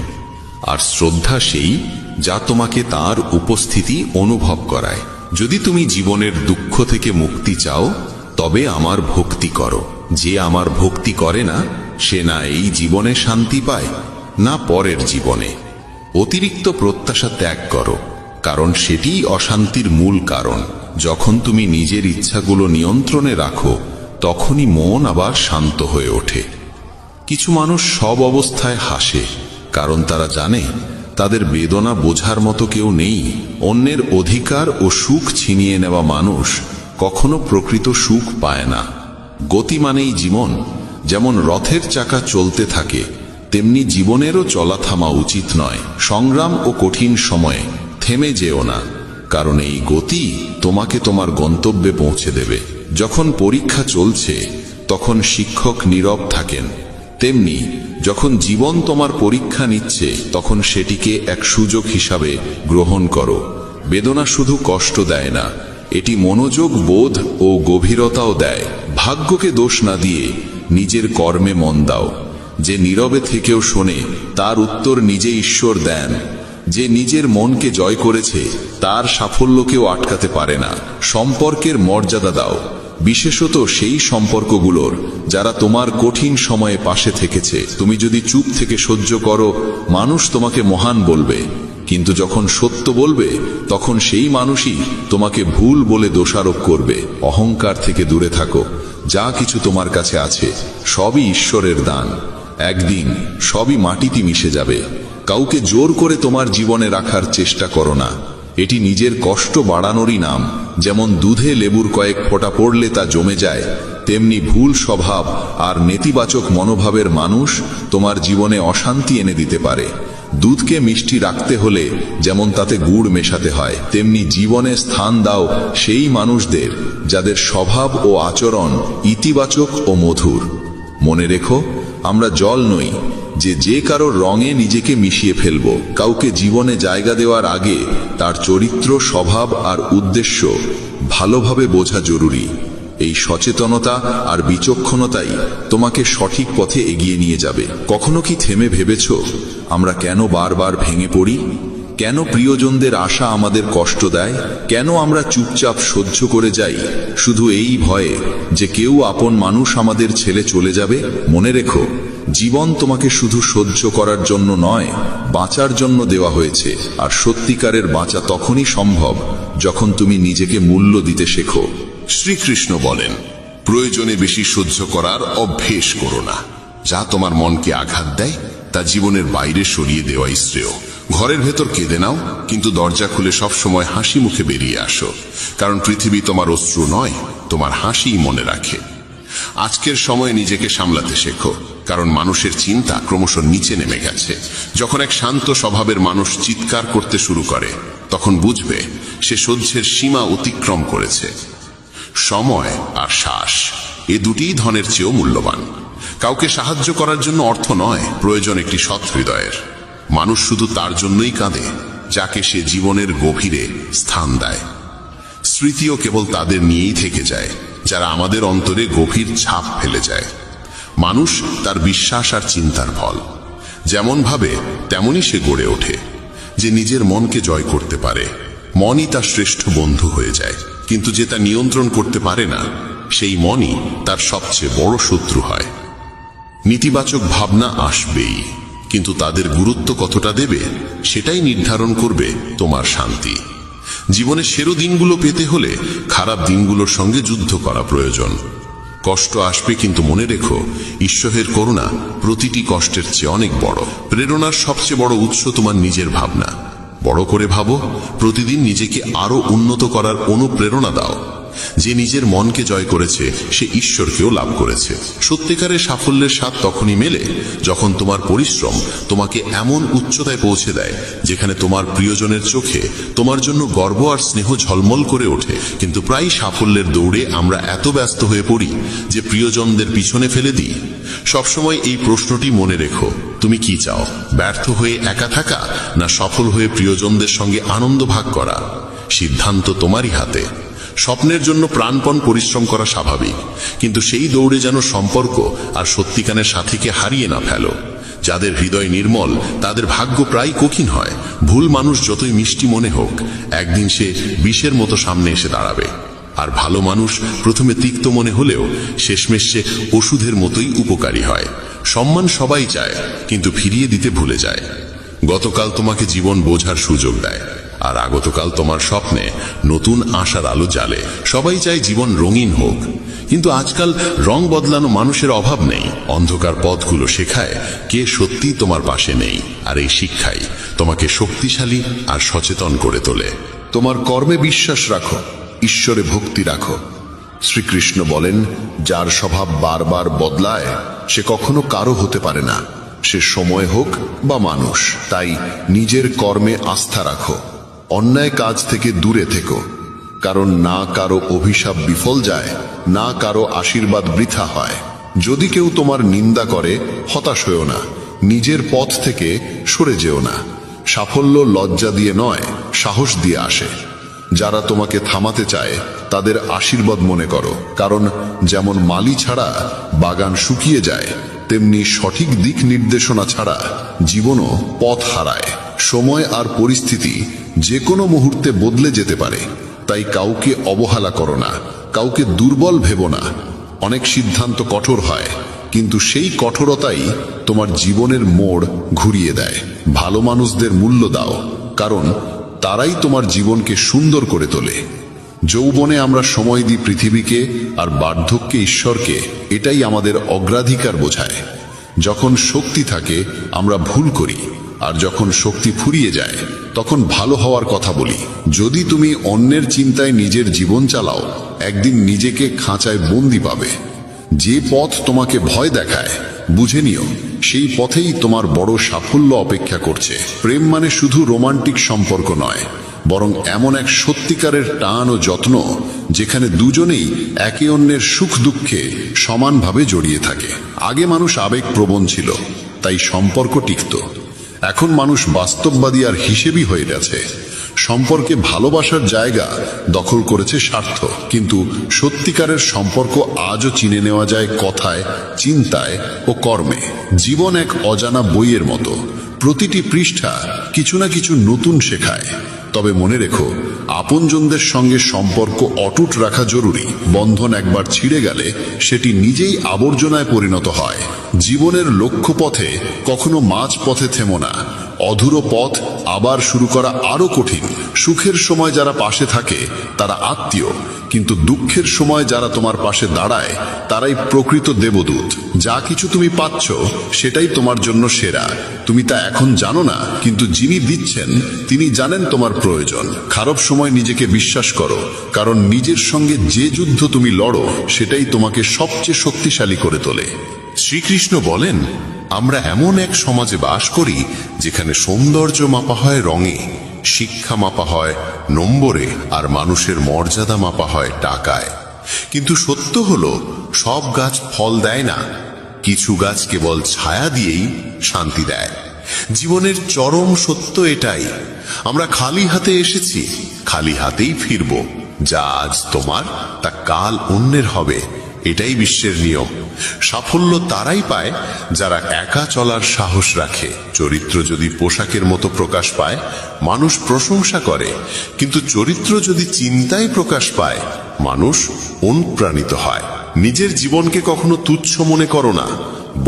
আর শ্রদ্ধা সেই যা তোমাকে তার উপস্থিতি অনুভব করায়। যদি তুমি জীবনের দুঃখ থেকে মুক্তি চাও, তবে আমার ভক্তি করো। যে আমার ভক্তি করে না, সে না এই জীবনে শান্তি পায়, না পরের জীবনে। অতিরিক্ত প্রত্যাশা ত্যাগ করো, কারণ সেটিই অশান্তির মূল কারণ। যখন তুমি নিজের ইচ্ছাগুলো নিয়ন্ত্রণে রাখো, তখনই মন আবার শান্ত হয়ে ওঠে। কিছু মানুষ সব অবস্থায় হাসে, কারণ তারা জানে তাদের বেদনা বোঝার মতো কেউ নেই। অন্যের অধিকার ও সুখ ছিনিয়ে নেওয়া মানুষ কখনো প্রকৃত সুখ পায় না। গতি মানেই জীবন। যেমন রথের চাকা চলতে থাকে, তেমনি জীবনেরও চলা থামা উচিত নয়। সংগ্রাম ও কঠিন সময়ে থেমে যেও না, কারণ এই গতি তোমাকে তোমার গন্তব্যে পৌঁছে দেবে। যখন পরীক্ষা চলছে, তখন শিক্ষক নীরব থাকেন, তেমনি যখন জীবন তোমার পরীক্ষা নিচ্ছে, তখন সেটিকে এক সুযোগ হিসাবে গ্রহণ করো। বেদনা শুধু কষ্ট দেয় না, এটি মনোযোগ, বোধ ও গভীরতাও দেয়। ভাগ্যকে দোষ না দিয়ে নিজের কর্মে মন দাও। যে নীরবে থেকেও শোনে, তার উত্তর নিজে ঈশ্বর দেন। যে নিজের মনকে জয় করেছে, তার সাফল্যকেও আটকাতে পারে না। সম্পর্কের মর্যাদা দাও, বিশেষত সেই সম্পর্কগুলোর যারা তোমার কঠিন সময়ে পাশে থেকেছে। তুমি যদি চুপ থেকে সহ্য করো, মানুষ তোমাকে মহান বলবে, কিন্তু যখন সত্য বলবে, তখন সেই মানুষই তোমাকে ভুল বলে দোষারোপ করবে। অহংকার থেকে দূরে থাকো। যা কিছু তোমার কাছে আছে, সবই ঈশ্বরের দান। একদিন সবই মাটিতে মিশে যাবে। কাউকে জোর করে তোমার জীবনে রাখার চেষ্টা করো না, এটি নিজের কষ্ট বাড়ানোরই নাম। যেমন দুধে লেবুর কয়েক ফোঁটা পড়লে তা জমে যায়, তেমনি ভুল স্বভাব আর নেতিবাচক মনোভাবের মানুষ তোমার জীবনে অশান্তি এনে দিতে পারে। দুধকে মিষ্টি রাখতে হলে যেমন তাতে গুড় মেশাতে হয়, তেমনি জীবনে স্থান দাও সেই মানুষদের যাদের স্বভাব ও আচরণ ইতিবাচক ও মধুর। মনে রেখো, আমরা জল নই যে কারোর রঙে নিজেকে মিশিয়ে ফেলব। কাউকে জীবনে জায়গা দেওয়ার আগে তার চরিত্র, স্বভাব আর উদ্দেশ্য ভালোভাবে বোঝা জরুরি। এই সচেতনতা আর বিচক্ষণতাই তোমাকে সঠিক পথে এগিয়ে নিয়ে যাবে। কখনো কি থেমে ভেবেছ আমরা কেন বারবার ভেঙে পড়ি? কেন প্রিয়জনদের আশা আমাদের কষ্ট দেয়? কেন আমরা চুপচাপ সহ্য করে যাই, শুধু এই ভয়ে যে কেউ আপন মানুষ আমাদের ছেড়ে চলে যাবে? মনে রেখো, জীবন তোমাকে শুধু সহ্য করার জন্য নয়, বাঁচার জন্য দেওয়া হয়েছে। আর সত্যিকারের বাঁচা তখনই সম্ভব যখন তুমি নিজেকে মূল্য দিতে শেখো। শ্রীকৃষ্ণ বলেন, প্রয়োজনে বেশি সহ্য করার অভ্যেস করো না। যা তোমার মনকে আঘাত দেয়, তা জীবনের বাইরে সরিয়ে দেওয়াই শ্রেয়। ঘরের ভেতর কেঁদে নাও, কিন্তু দরজা খুলে সব সময় হাসি মুখে বেরিয়ে আসো, কারণ পৃথিবী তোমার অশ্রু নয়, তোমার হাসিই মনে রাখে। আজকের সময়ে নিজেকে সামলাতে শেখো, কারণ মানুষের চিন্তা ক্রমশ নিচে নেমে গেছে। যখন এক শান্ত স্বভাবের মানুষ চিৎকার করতে শুরু করে, তখন বুঝবে সে সহ্যের সীমা অতিক্রম করেছে। সময় আর শ্বাস, এ দুটিই ধনের চেয়েও মূল্যবান। কাউকে সাহায্য করার জন্য অর্থ নয়, প্রয়োজন একটি সৎ হৃদয়ের। মানুষ শুধু তার জন্যই কাঁদে যাকে সে জীবনের গভীরে স্থান দেয়। স্মৃতিও কেবল তাদের নিয়েই থেকে যায় যারা আমাদের অন্তরে গভীর ছাপ ফেলে যায়। মানুষ তার বিশ্বাস আর চিন্তার ফল। যেমন ভাবে তেমনই সে গড়ে ওঠে। যে নিজের মনকে জয় করতে পারে, মনই তার শ্রেষ্ঠ বন্ধু হয়ে যায়। কিন্তু যে তা নিয়ন্ত্রণ করতে পারে না, সেই মনই তার সবচেয়ে বড় শত্রু হয়। নেতিবাচক ভাবনা আসবেই, কিন্তু তাদের গুরুত্ব কতটা দেবে সেটাই নির্ধারণ করবে তোমার শান্তি। জীবনে সেরা দিনগুলো পেতে হলে খারাপ দিনগুলোর সঙ্গে যুদ্ধ করা প্রয়োজন। কষ্ট আসবে, কিন্তু মনে রেখো, ঈশ্বরের করুণা প্রতিটি কষ্টের চেয়ে অনেক বড়। প্রেরণার সবচেয়ে বড় উৎস তোমার নিজের ভাবনা। বড় করে ভাবো, প্রতিদিন নিজেকে আরো উন্নত করার অনুপ্রেরণা দাও। যে নিজের মনকে জয় করেছে সে ঈশ্বরকেও লাভ করেছে। সত্যিকারের সাফল্যের স্বাদ তখনই মেলে যখন তোমার পরিশ্রম তোমাকে এমন উচ্চতায় পৌঁছে দেয় যেখানে তোমার প্রিয়জনের চোখে তোমার জন্য গর্ব আর স্নেহ ঝলমল করে ওঠে। কিন্তু প্রায় সাফল্যের দৌড়ে আমরা এত ব্যস্ত হয়ে পড়ি যে প্রিয়জনদের পিছনে ফেলে দিই। সবসময় এই প্রশ্নটি মনে রেখো, তুমি কি চাও? ব্যর্থ হয়ে একা থাকা, না সফল হয়ে প্রিয়জনদের সঙ্গে আনন্দ ভাগ করা? সিদ্ধান্ত তোমারই হাতে। স্বপ্নের জন্য প্রাণপণ পরিশ্রম করা স্বাভাবিক, কিন্তু সেই দৌড়ে যেন সম্পর্ক আর সত্যিকারের সাথীকে হারিয়ে না ফেলো। যাদের হৃদয় নির্মল তাদের ভাগ্য প্রায় কঠিন হয়। ভুল মানুষ যতই মিষ্টি মনে হোক, একদিন সে বিষের মতো সামনে এসে দাঁড়াবে। আর ভালো মানুষ প্রথমে তিক্ত মনে হলেও শেষমেশ সে ওষুধের মতোই উপকারী হয়। সম্মান সবাই চায়, কিন্তু ফিরিয়ে দিতে ভুলে যায়। গতকাল তোমাকে জীবন বোঝার সুযোগ দেয়, আর আগতকাল তোমার স্বপ্নে নতুন আশার আলো জ্বালে। সবাই চায় জীবন রঙিন হোক, কিন্তু আজকাল রং বদলানো মানুষের অভাব নেই। অন্ধকার পথগুলো শেখায় কে সত্যি তোমার পাশে নেই, আর এই শিক্ষাই তোমাকে শক্তিশালী আর সচেতন করে তোলে। তোমার কর্মে বিশ্বাস রাখো, ঈশ্বরে ভক্তি রাখো। শ্রীকৃষ্ণ বলেন, যার স্বভাব বারবার বদলায় সে কখনো কারো হতে পারে না, সে সময় হোক বা মানুষ। তাই নিজের কর্মে আস্থা রাখো, অন্যায় কাজ থেকে দূরে থেকো, কারণ না কারো অভিশাপ বিফল যায়, না কারো আশীর্বাদ বৃথা হয়। যদি কেউ তোমার নিন্দা করে হতাশ হয়েও না, নিজের পথ থেকে সরে যেও না। সাফল্য লজ্জা দিয়ে নয়, সাহস দিয়ে আসে। যারা তোমাকে থামাতে চায় তাদের আশীর্বাদ মনে করো, কারণ যেমন মালি ছাড়া বাগান শুকিয়ে যায়, তেমনি সঠিক দিক নির্দেশনা ছাড়া জীবনও পথ হারায়। সময় আর পরিস্থিতি যে কোনো মুহূর্তে বদলে যেতে পারে, তাই কাউকে অবহেলা করো না, কাউকে দুর্বল ভেবো না। অনেক সিদ্ধান্ত কঠোর হয়, কিন্তু সেই কঠোরতাই তোমার জীবনের মোড় ঘুরিয়ে দেয়। ভালো মানুষদের মূল্য দাও, কারণ তারাই তোমার জীবনকে সুন্দর করে তোলে। যৌবনে আমরা সময় দিই পৃথিবীকে, আর বার্ধক্যে ঈশ্বরকে। এটাই আমাদের অগ্রাধিকার বোঝায়। যখন শক্তি থাকে আমরা ভুল করি, আর যখন শক্তি ফুরিয়ে যায় তখন ভালো হওয়ার কথা বলি। যদি তুমি অন্যের চিন্তায় নিজের জীবন চালাও, একদিন নিজেকে খাঁচায় বন্দি পাবে। যে পথ তোমাকে ভয় দেখায় বুঝে নিও, সেই পথেই তোমার বড় সাফল্য অপেক্ষা করছে। প্রেম মানে শুধু রোমান্টিক সম্পর্ক নয়, বরং এমন এক সত্যিকারের টান ও যত্ন যেখানে দুজনেই একে অন্যের সুখ দুঃখে সমানভাবে জড়িয়ে থাকে। আগে মানুষ আবেগপ্রবণ ছিল, তাই সম্পর্ক টিকত। এখন মানুষ বাস্তববাদী আর হিসেবি হয়ে গেছে। সম্পর্কে ভালোবাসার জায়গা দখল করেছে স্বার্থ। কিন্তু সত্যিকারের সম্পর্ক আজও চিনে নেওয়া যায় কথায়, চিন্তায় ও কর্মে। জীবন এক অজানা বইয়ের মতো, প্রতিটি পৃষ্ঠা কিছু না কিছু নতুন শেখায়। তবে মনে রেখো, আপনজনদের সঙ্গে সম্পর্ক অটুট রাখা জরুরি। বন্ধন একবার ছিঁড়ে গেলে সেটি নিজেই আবর্জনায় পরিণত হয়। জীবনের লক্ষ্যপথে কখনো মাঝ পথে থেমো না। অধুরো পথ আবার শুরু করা আরো কঠিন। সুখের সময় যারা পাশে থাকে তারা আত্মীয়, কিন্তু দুঃখের সময় যারা তোমার পাশে দাঁড়ায় তারাই প্রকৃত দেবদূত। যা কিছু তুমি পাচ্ছ সেটাই তোমার জন্য সেরা। তুমি তা এখন জানো না, কিন্তু যিনি দিচ্ছেন তিনি জানেন তোমার প্রয়োজন। খারাপ সময় নিজেকে বিশ্বাস করো, কারণ নিজের সঙ্গে যে যুদ্ধ তুমি লড়ো সেটাই তোমাকে সবচেয়ে শক্তিশালী করে তোলে। শ্রীকৃষ্ণ বলেন, আমরা এমন এক সমাজে বাস করি যেখানে সৌন্দর্য মাপা হয় রঙে, শিক্ষা মাপা হয় নম্বরে, আর মানুষের মর্যাদা মাপা হয় টাকায়। কিন্তু সত্য হলো, সব গাছ ফল দেয় না, কিছু গাছ কেবল ছায়া দিয়েই শান্তি দেয়। জীবনের চরম সত্য এটাই। আমরা খালি হাতে এসেছি, খালি হাতেই ফিরব। যা আজ তোমার তা কাল অন্যের হবে, এটাই বিশ্বের নিয়ম। সাফল্য তারাই পায় যারা একা চলার সাহস রাখে। চরিত্র যদি পোশাকের মতো প্রকাশ পায় মানুষ প্রশংসা করে, কিন্তু চরিত্র যদি চিন্তায় প্রকাশ পায় মানুষ অনুপ্রাণিত হয়। নিজের জীবনকে কখনো তুচ্ছ মনে করো না।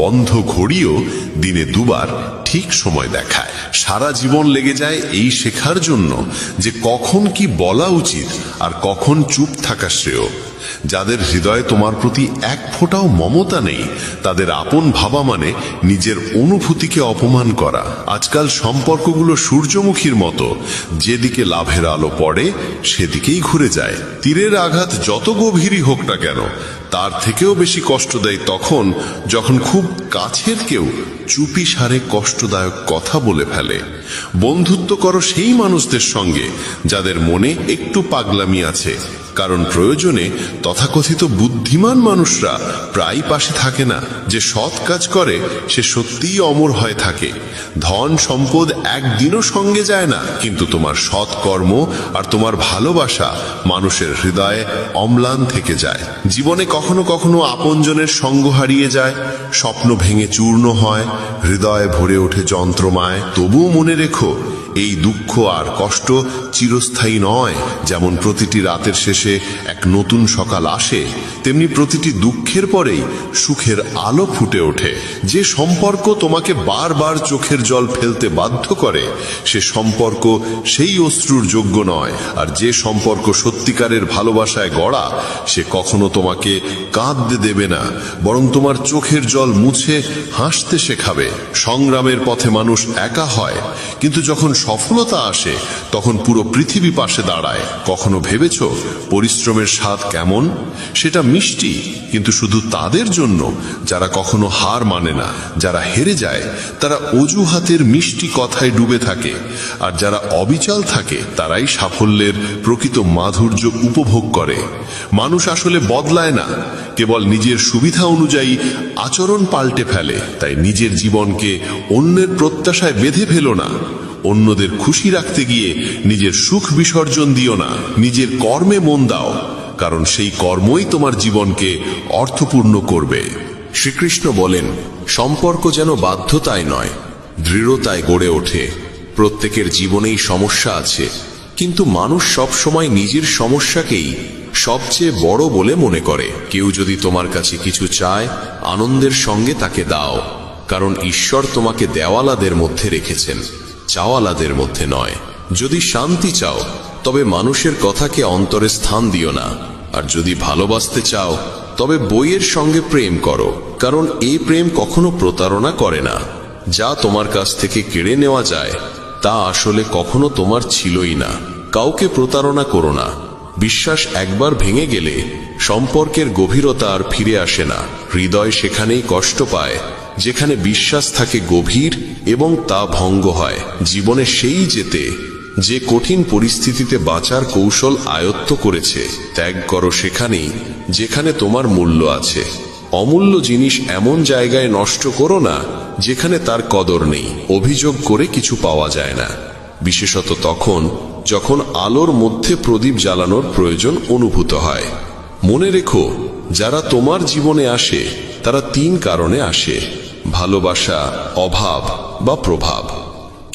বন্ধ ঘড়িও দিনে দুবার ঠিক সময় দেখায়। সারা জীবন লেগে যায় এই শেখার জন্য যে কখন কি বলা উচিত আর কখন চুপ থাকা শ্রেয়। যাদের হৃদয়ে তোমার প্রতি এক ফোঁটাও মমতা নেই, তাদের আপন ভাবা মানে নিজের অনুভূতিকে অপমান করা। আজকাল সম্পর্কগুলো সূর্যমুখীর মতো, যেদিকে লাভের আলো পড়ে সেদিকেই ঘুরে যায়। তীরের আঘাত যত গভীরই হোক না কেন, তার থেকেও বেশি কষ্ট দেয় তখন যখন খুব কাছের কেউ চুপি সারে কষ্টদায়ক কথা বলে ফেলে। বন্ধুত্ব করো সেই মানুষদের সঙ্গে যাদের মনে একটু পাগলামি আছে, কারণ প্রয়োজনে তথাকথিত বুদ্ধিমান মানুষরা প্রায় পাশে থাকে না। যে সৎ কাজ করে সে সত্যিই অমর হয়ে থাকে। ধন সম্পদ একদিনও সঙ্গে যায় না, কিন্তু তোমার সৎ কর্ম আর তোমার ভালোবাসা মানুষের হৃদয়ে অম্লান থেকে যায়। জীবনে কখনো কখনো আপনজনের সঙ্গ হারিয়ে যায়, স্বপ্ন ভেঙে চূর্ণ হয়, হৃদয়ে ভরে ওঠে যন্ত্রমায়। তবুও মনে রেখো, এই দুঃখ আর কষ্ট চিরস্থায়ী নয়। যেমন প্রতিটি রাতের শেষে এক নতুন সকাল আসে, তেমনি প্রতিটি দুঃখের পরেই সুখের আলো ফুটে ওঠে। যে সম্পর্ক তোমাকে বারবার চোখের জল ফেলতে বাধ্য করে, সে সম্পর্ক সেই অশ্রুর যোগ্য নয়। আর যে সম্পর্ক সত্যিকারের ভালোবাসায় গড়া, সে কখনো তোমাকে কাঁদতে দেবে না, বরং তোমার চোখের জল মুছে হাসতে শেখাবে। সংগ্রামের পথে মানুষ একা হয়, কিন্তু যখন সফলতা আসে তখন পুরো পৃথিবী পাশে দাঁড়ায়। কখনো ভেবেছ পরিশ্রমের স্বাদ কেমন? সেটা মিষ্টি, কিন্তু শুধু তাদের জন্য যারা কখনো হার মানে না। যারা হেরে যায় তারা অজুহাতের মিষ্টি কথায় ডুবে থাকে, আর যারা অবিচল থাকে তারাই সাফল্যের প্রকৃত মাধুর্য উপভোগ করে। মানুষ আসলে বদলায় না, কেবল নিজের সুবিধা অনুযায়ী আচরণ পাল্টে ফেলে। তাই নিজের জীবনকে অন্যের প্রত্যাশায় বেঁধে ফেলো না। অন্যদের খুশি রাখতে গিয়ে নিজের সুখ বিসর্জন দিও না। নিজের কর্মে মন দাও, কারণ সেই কর্মই তোমার জীবনকে অর্থপূর্ণ করবে। শ্রীকৃষ্ণ বলেন, সম্পর্ক যেন বাধ্যতায় নয়, দৃঢ়তায় গড়ে ওঠে। প্রত্যেকের জীবনেই সমস্যা আছে, কিন্তু মানুষ সব সময় নিজের সমস্যাকেই সবচেয়ে বড় বলে মনে করে। কেউ যদি তোমার কাছে কিছু চায়, আনন্দের সঙ্গে তাকে দাও, কারণ ঈশ্বর তোমাকে দেওয়ালাদের মধ্যে রেখেছেন, চাওয়ালাদের মধ্যে নয়। যদি শান্তি চাও, তবে মানুষের কথাকে অন্তরে স্থান দিও না। আর যদি ভালোবাসতে চাও, তবে বইয়ের সঙ্গে প্রেম করো, কারণ এই প্রেম কখনো প্রতারণা করে না। যা তোমার কাছ থেকে কেড়ে নেওয়া যায়, তা আসলে কখনো তোমার ছিলই না। কাউকে প্রতারণা করো না। বিশ্বাস একবার ভেঙে গেলে সম্পর্কের গভীরতা আর ফিরে আসে না। হৃদয় সেখানেই কষ্ট পায় যেখানে বিশ্বাস থাকে গভীর এবং তা ভঙ্গ হয়। জীবনে সেই যেতে যে কঠিন পরিস্থিতিতে বাঁচার কৌশল আয়ত্ত করেছে। ত্যাগ করো সেখানেই যেখানে তোমার মূল্য আছে। অমূল্য জিনিস এমন জায়গায় নষ্ট করো না যেখানে তার কদর নেই। অভিযোগ করে কিছু পাওয়া যায় না, বিশেষত তখন যখন আলোর মধ্যে প্রদীপ জ্বালানোর প্রয়োজন অনুভূত হয়। মনে রেখো, যারা তোমার জীবনে আসে তারা 3 কারণে আসে: ভালোবাসা, অভাব বা প্রভাব।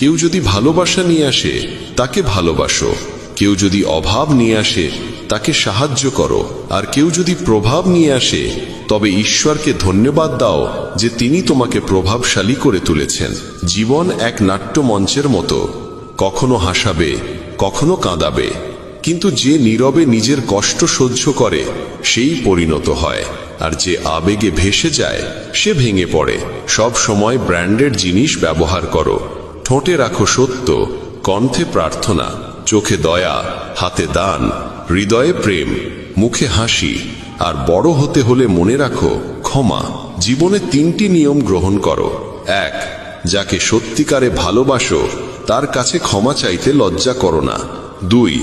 কেউ যদি ভালোবাসা নিয়ে আসে তাকে ভালোবাসো, কেউ যদি অভাব নিয়ে আসে তাকে সাহায্য করো, আর কেউ যদি প্রভাব নিয়ে আসে তবে ঈশ্বরকে ধন্যবাদ দাও যে তিনি তোমাকে প্রভাবশালী করে তুলেছেন। জীবন এক নাট্যমঞ্চের মতো, কখনো হাসাবে, কখনো কাঁদাবে, কিন্তু যে নীরবে নিজের কষ্ট সহ্য করে সেই পরিণত হয়, আর যে আবেগে ভেসে যায় সে ভেঙে পড়ে। সব সময় ব্র্যান্ডেড জিনিস ব্যবহার করো। ঠোঁটে রাখো সত্য, কণ্ঠে প্রার্থনা, চোখে দয়া, হাতে দান, হৃদয়ে প্রেম, মুখে হাসি। আর বড় হতে হলে মনে রাখো ক্ষমা। জীবনে 3টি নিয়ম গ্রহণ করো। 1. যাকে সত্যিকারে ভালোবাসো তার কাছে ক্ষমা চাইতে লজ্জা করো না। 2.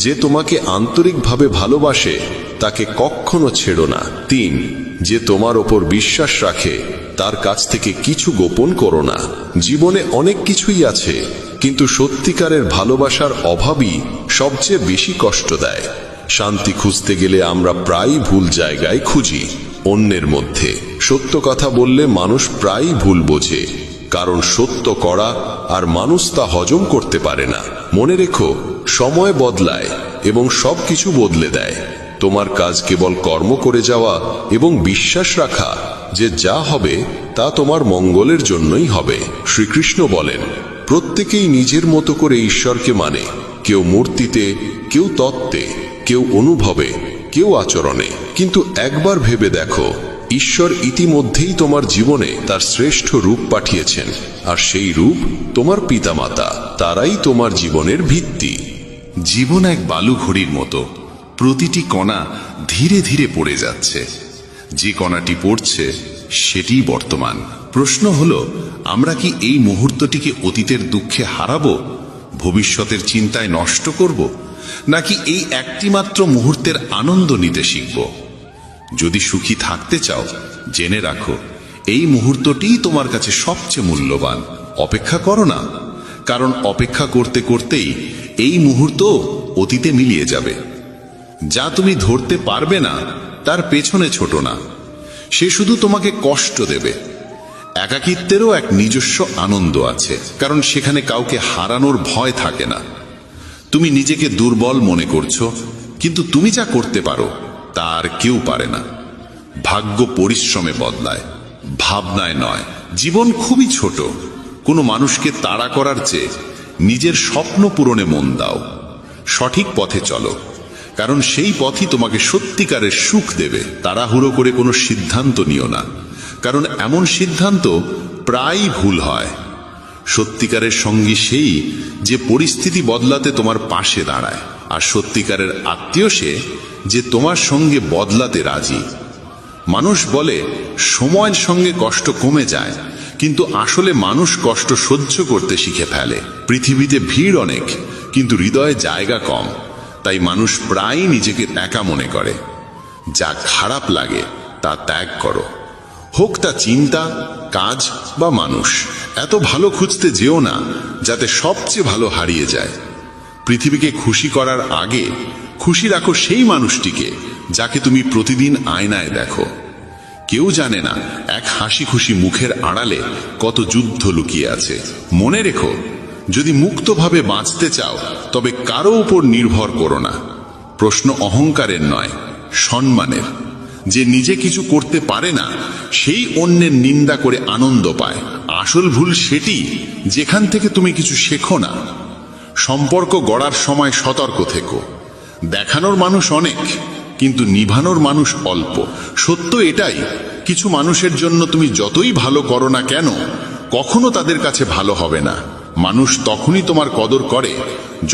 যে তোমাকে আন্তরিকভাবে ভালোবাসে তাকে কখনো ছেড়ো না। 3. যে তোমার ওপর বিশ্বাস রাখে তার কাছ থেকে কিছু গোপন করো না। জীবনে অনেক কিছুই আছে, কিন্তু সত্যিকারের ভালোবাসার অভাবই সবচেয়ে বেশি কষ্ট দেয়। শান্তি খুঁজতে গেলে আমরা প্রায়ই ভুল জায়গায় খুঁজি। অন্যের মধ্যে সত্য কথা বললে মানুষ প্রায়ই ভুল বোঝে, কারণ সত্য করা আর মানুষ তা হজম করতে পারে না। মনে রেখো, সময় বদলায় এবং সবকিছু বদলে দেয়। তোমার কাজ কেবল কর্ম করে যাওয়া এবং বিশ্বাস রাখা যে যা হবে তা তোমার মঙ্গলের জন্যই হবে। শ্রীকৃষ্ণ বলেন, প্রত্যেকেই নিজের মতো করে ঈশ্বরকে মানে। কেউ মূর্তিতে, কেউ তত্ত্বে, কেউ অনুভবে, কেউ আচরণে। কিন্তু একবার ভেবে দেখো, ঈশ্বর ইতিমধ্যেই তোমার জীবনে তার শ্রেষ্ঠ রূপ পাঠিয়েছেন, আর সেই রূপ তোমার পিতামাতা। তারাই তোমার জীবনের ভিত্তি। জীবন এক বালু ঘড়ির মতো, প্রতিটি কণা ধীরে ধীরে পড়ে যাচ্ছে। যে কণাটি পড়ছে সেটিই বর্তমান। প্রশ্ন হলো, আমরা কি এই মুহূর্তটিকে অতীতের দুঃখে হারাবো, ভবিষ্যতের চিন্তায় নষ্ট করব, নাকি এই একটি মাত্র মুহূর্তের আনন্দ নিতে শিখব? যদি সুখী থাকতে চাও, জেনে রাখো এই মুহূর্তটিই তোমার কাছে সবচেয়ে মূল্যবান। অপেক্ষা করো না, কারণ অপেক্ষা করতে করতেই এই মুহূর্ত অতীতে মিলিয়ে যাবে। যা তুমি ধরতে পারবে না তার পেছনে ছোট না, সে শুধু তোমাকে কষ্ট দেবে। একাকিত্বেরও এক নিজস্ব আনন্দ আছে, কারণ সেখানে কাউকে হারানোর ভয় থাকে না। তুমি নিজেকে দুর্বল মনে করছো, কিন্তু তুমি যা করতে পারো তা আর কেউ পারে না। ভাগ্য পরিশ্রমে বদলায়, ভাবনায় নয়। জীবন খুবই ছোট, কোনো মানুষকে তাড়া করার চেয়ে নিজের স্বপ্ন পূরণে মন দাও। সঠিক পথে চলো, কারণ সেই পথই তোমাকে সত্যিকারের সুখ দেবে। তাড়াহুড়ো করে কোনো সিদ্ধান্ত নিও না, কারণ এমন সিদ্ধান্ত প্রায়ই ভুল হয়। সত্যিকারের সঙ্গী সেই যে পরিস্থিতি বদলাতে তোমার পাশে দাঁড়ায়, আর সত্যিকারের আত্মীয় সে যে তোমার সঙ্গে বদলাতে রাজি। মানুষ বলে সময়ের সঙ্গে কষ্ট কমে যায়, কিন্তু আসলে মানুষ কষ্ট সহ্য করতে শিখে ফেলে। পৃথিবীতে ভিড় অনেক, কিন্তু হৃদয়ে জায়গা কম, তাই মানুষ প্রায়ই নিজেকে একা মনে করে। যা খারাপ লাগে তা ত্যাগ করো, হোক তা চিন্তা, কাজ বা মানুষ। এত ভালো খুঁজতে যেও না যাতে সবচেয়ে ভালো হারিয়ে যায়। পৃথিবীকে খুশি করার আগে খুশি রাখো সেই মানুষটিকে যাকে তুমি প্রতিদিন আয়নায় দেখো। কেউ জানে না এক হাসি খুশি মুখের আড়ালে কত যুদ্ধ লুকিয়ে আছে। মনে রেখো, যদি মুক্তভাবে বাঁচতে চাও তবে কারো উপর নির্ভর করো না। প্রশ্ন অহংকারের নয়, সম্মানের। যে নিজে কিছু করতে পারে না সেই অন্যের নিন্দা করে আনন্দ পায়। আসল ভুল সেটি যেখান থেকে তুমি কিছু শেখো না। সম্পর্ক গড়ার সময় সতর্ক থেকো। দেখানোর মানুষ অনেক, কিন্তু নিভানোর মানুষ অল্প। সত্য এটাই, কিছু মানুষের জন্য তুমি যতই ভালো করো না কেন, কখনো তাদের কাছে ভালো হবে না। মানুষ তখনই তোমার কদর করে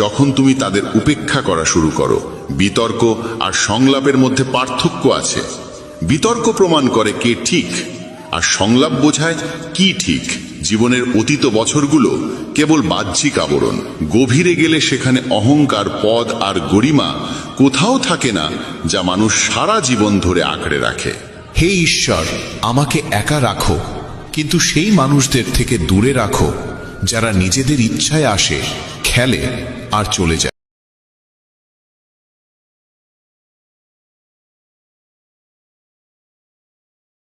যখন তুমি তাদের উপেক্ষা করা শুরু করো। বিতর্ক আর সংলাপের মধ্যে পার্থক্য আছে। বিতর্ক প্রমাণ করে কে ঠিক, আর সংলাপ বোঝায় কি ঠিক। জীবনের অতীত বছরগুলো কেবল বাহ্যিক আবরণ। গভীরে গেলে সেখানে অহংকার, পদ আর গরিমা কোথাও থাকে না যা মানুষ সারা জীবন ধরে আঁকড়ে রাখে। হে ঈশ্বর, আমাকে একা রাখো, কিন্তু সেই মানুষদের থেকে দূরে রাখো যারা নিজেদের ইচ্ছায় আসে, খেলে আর চলে যায়।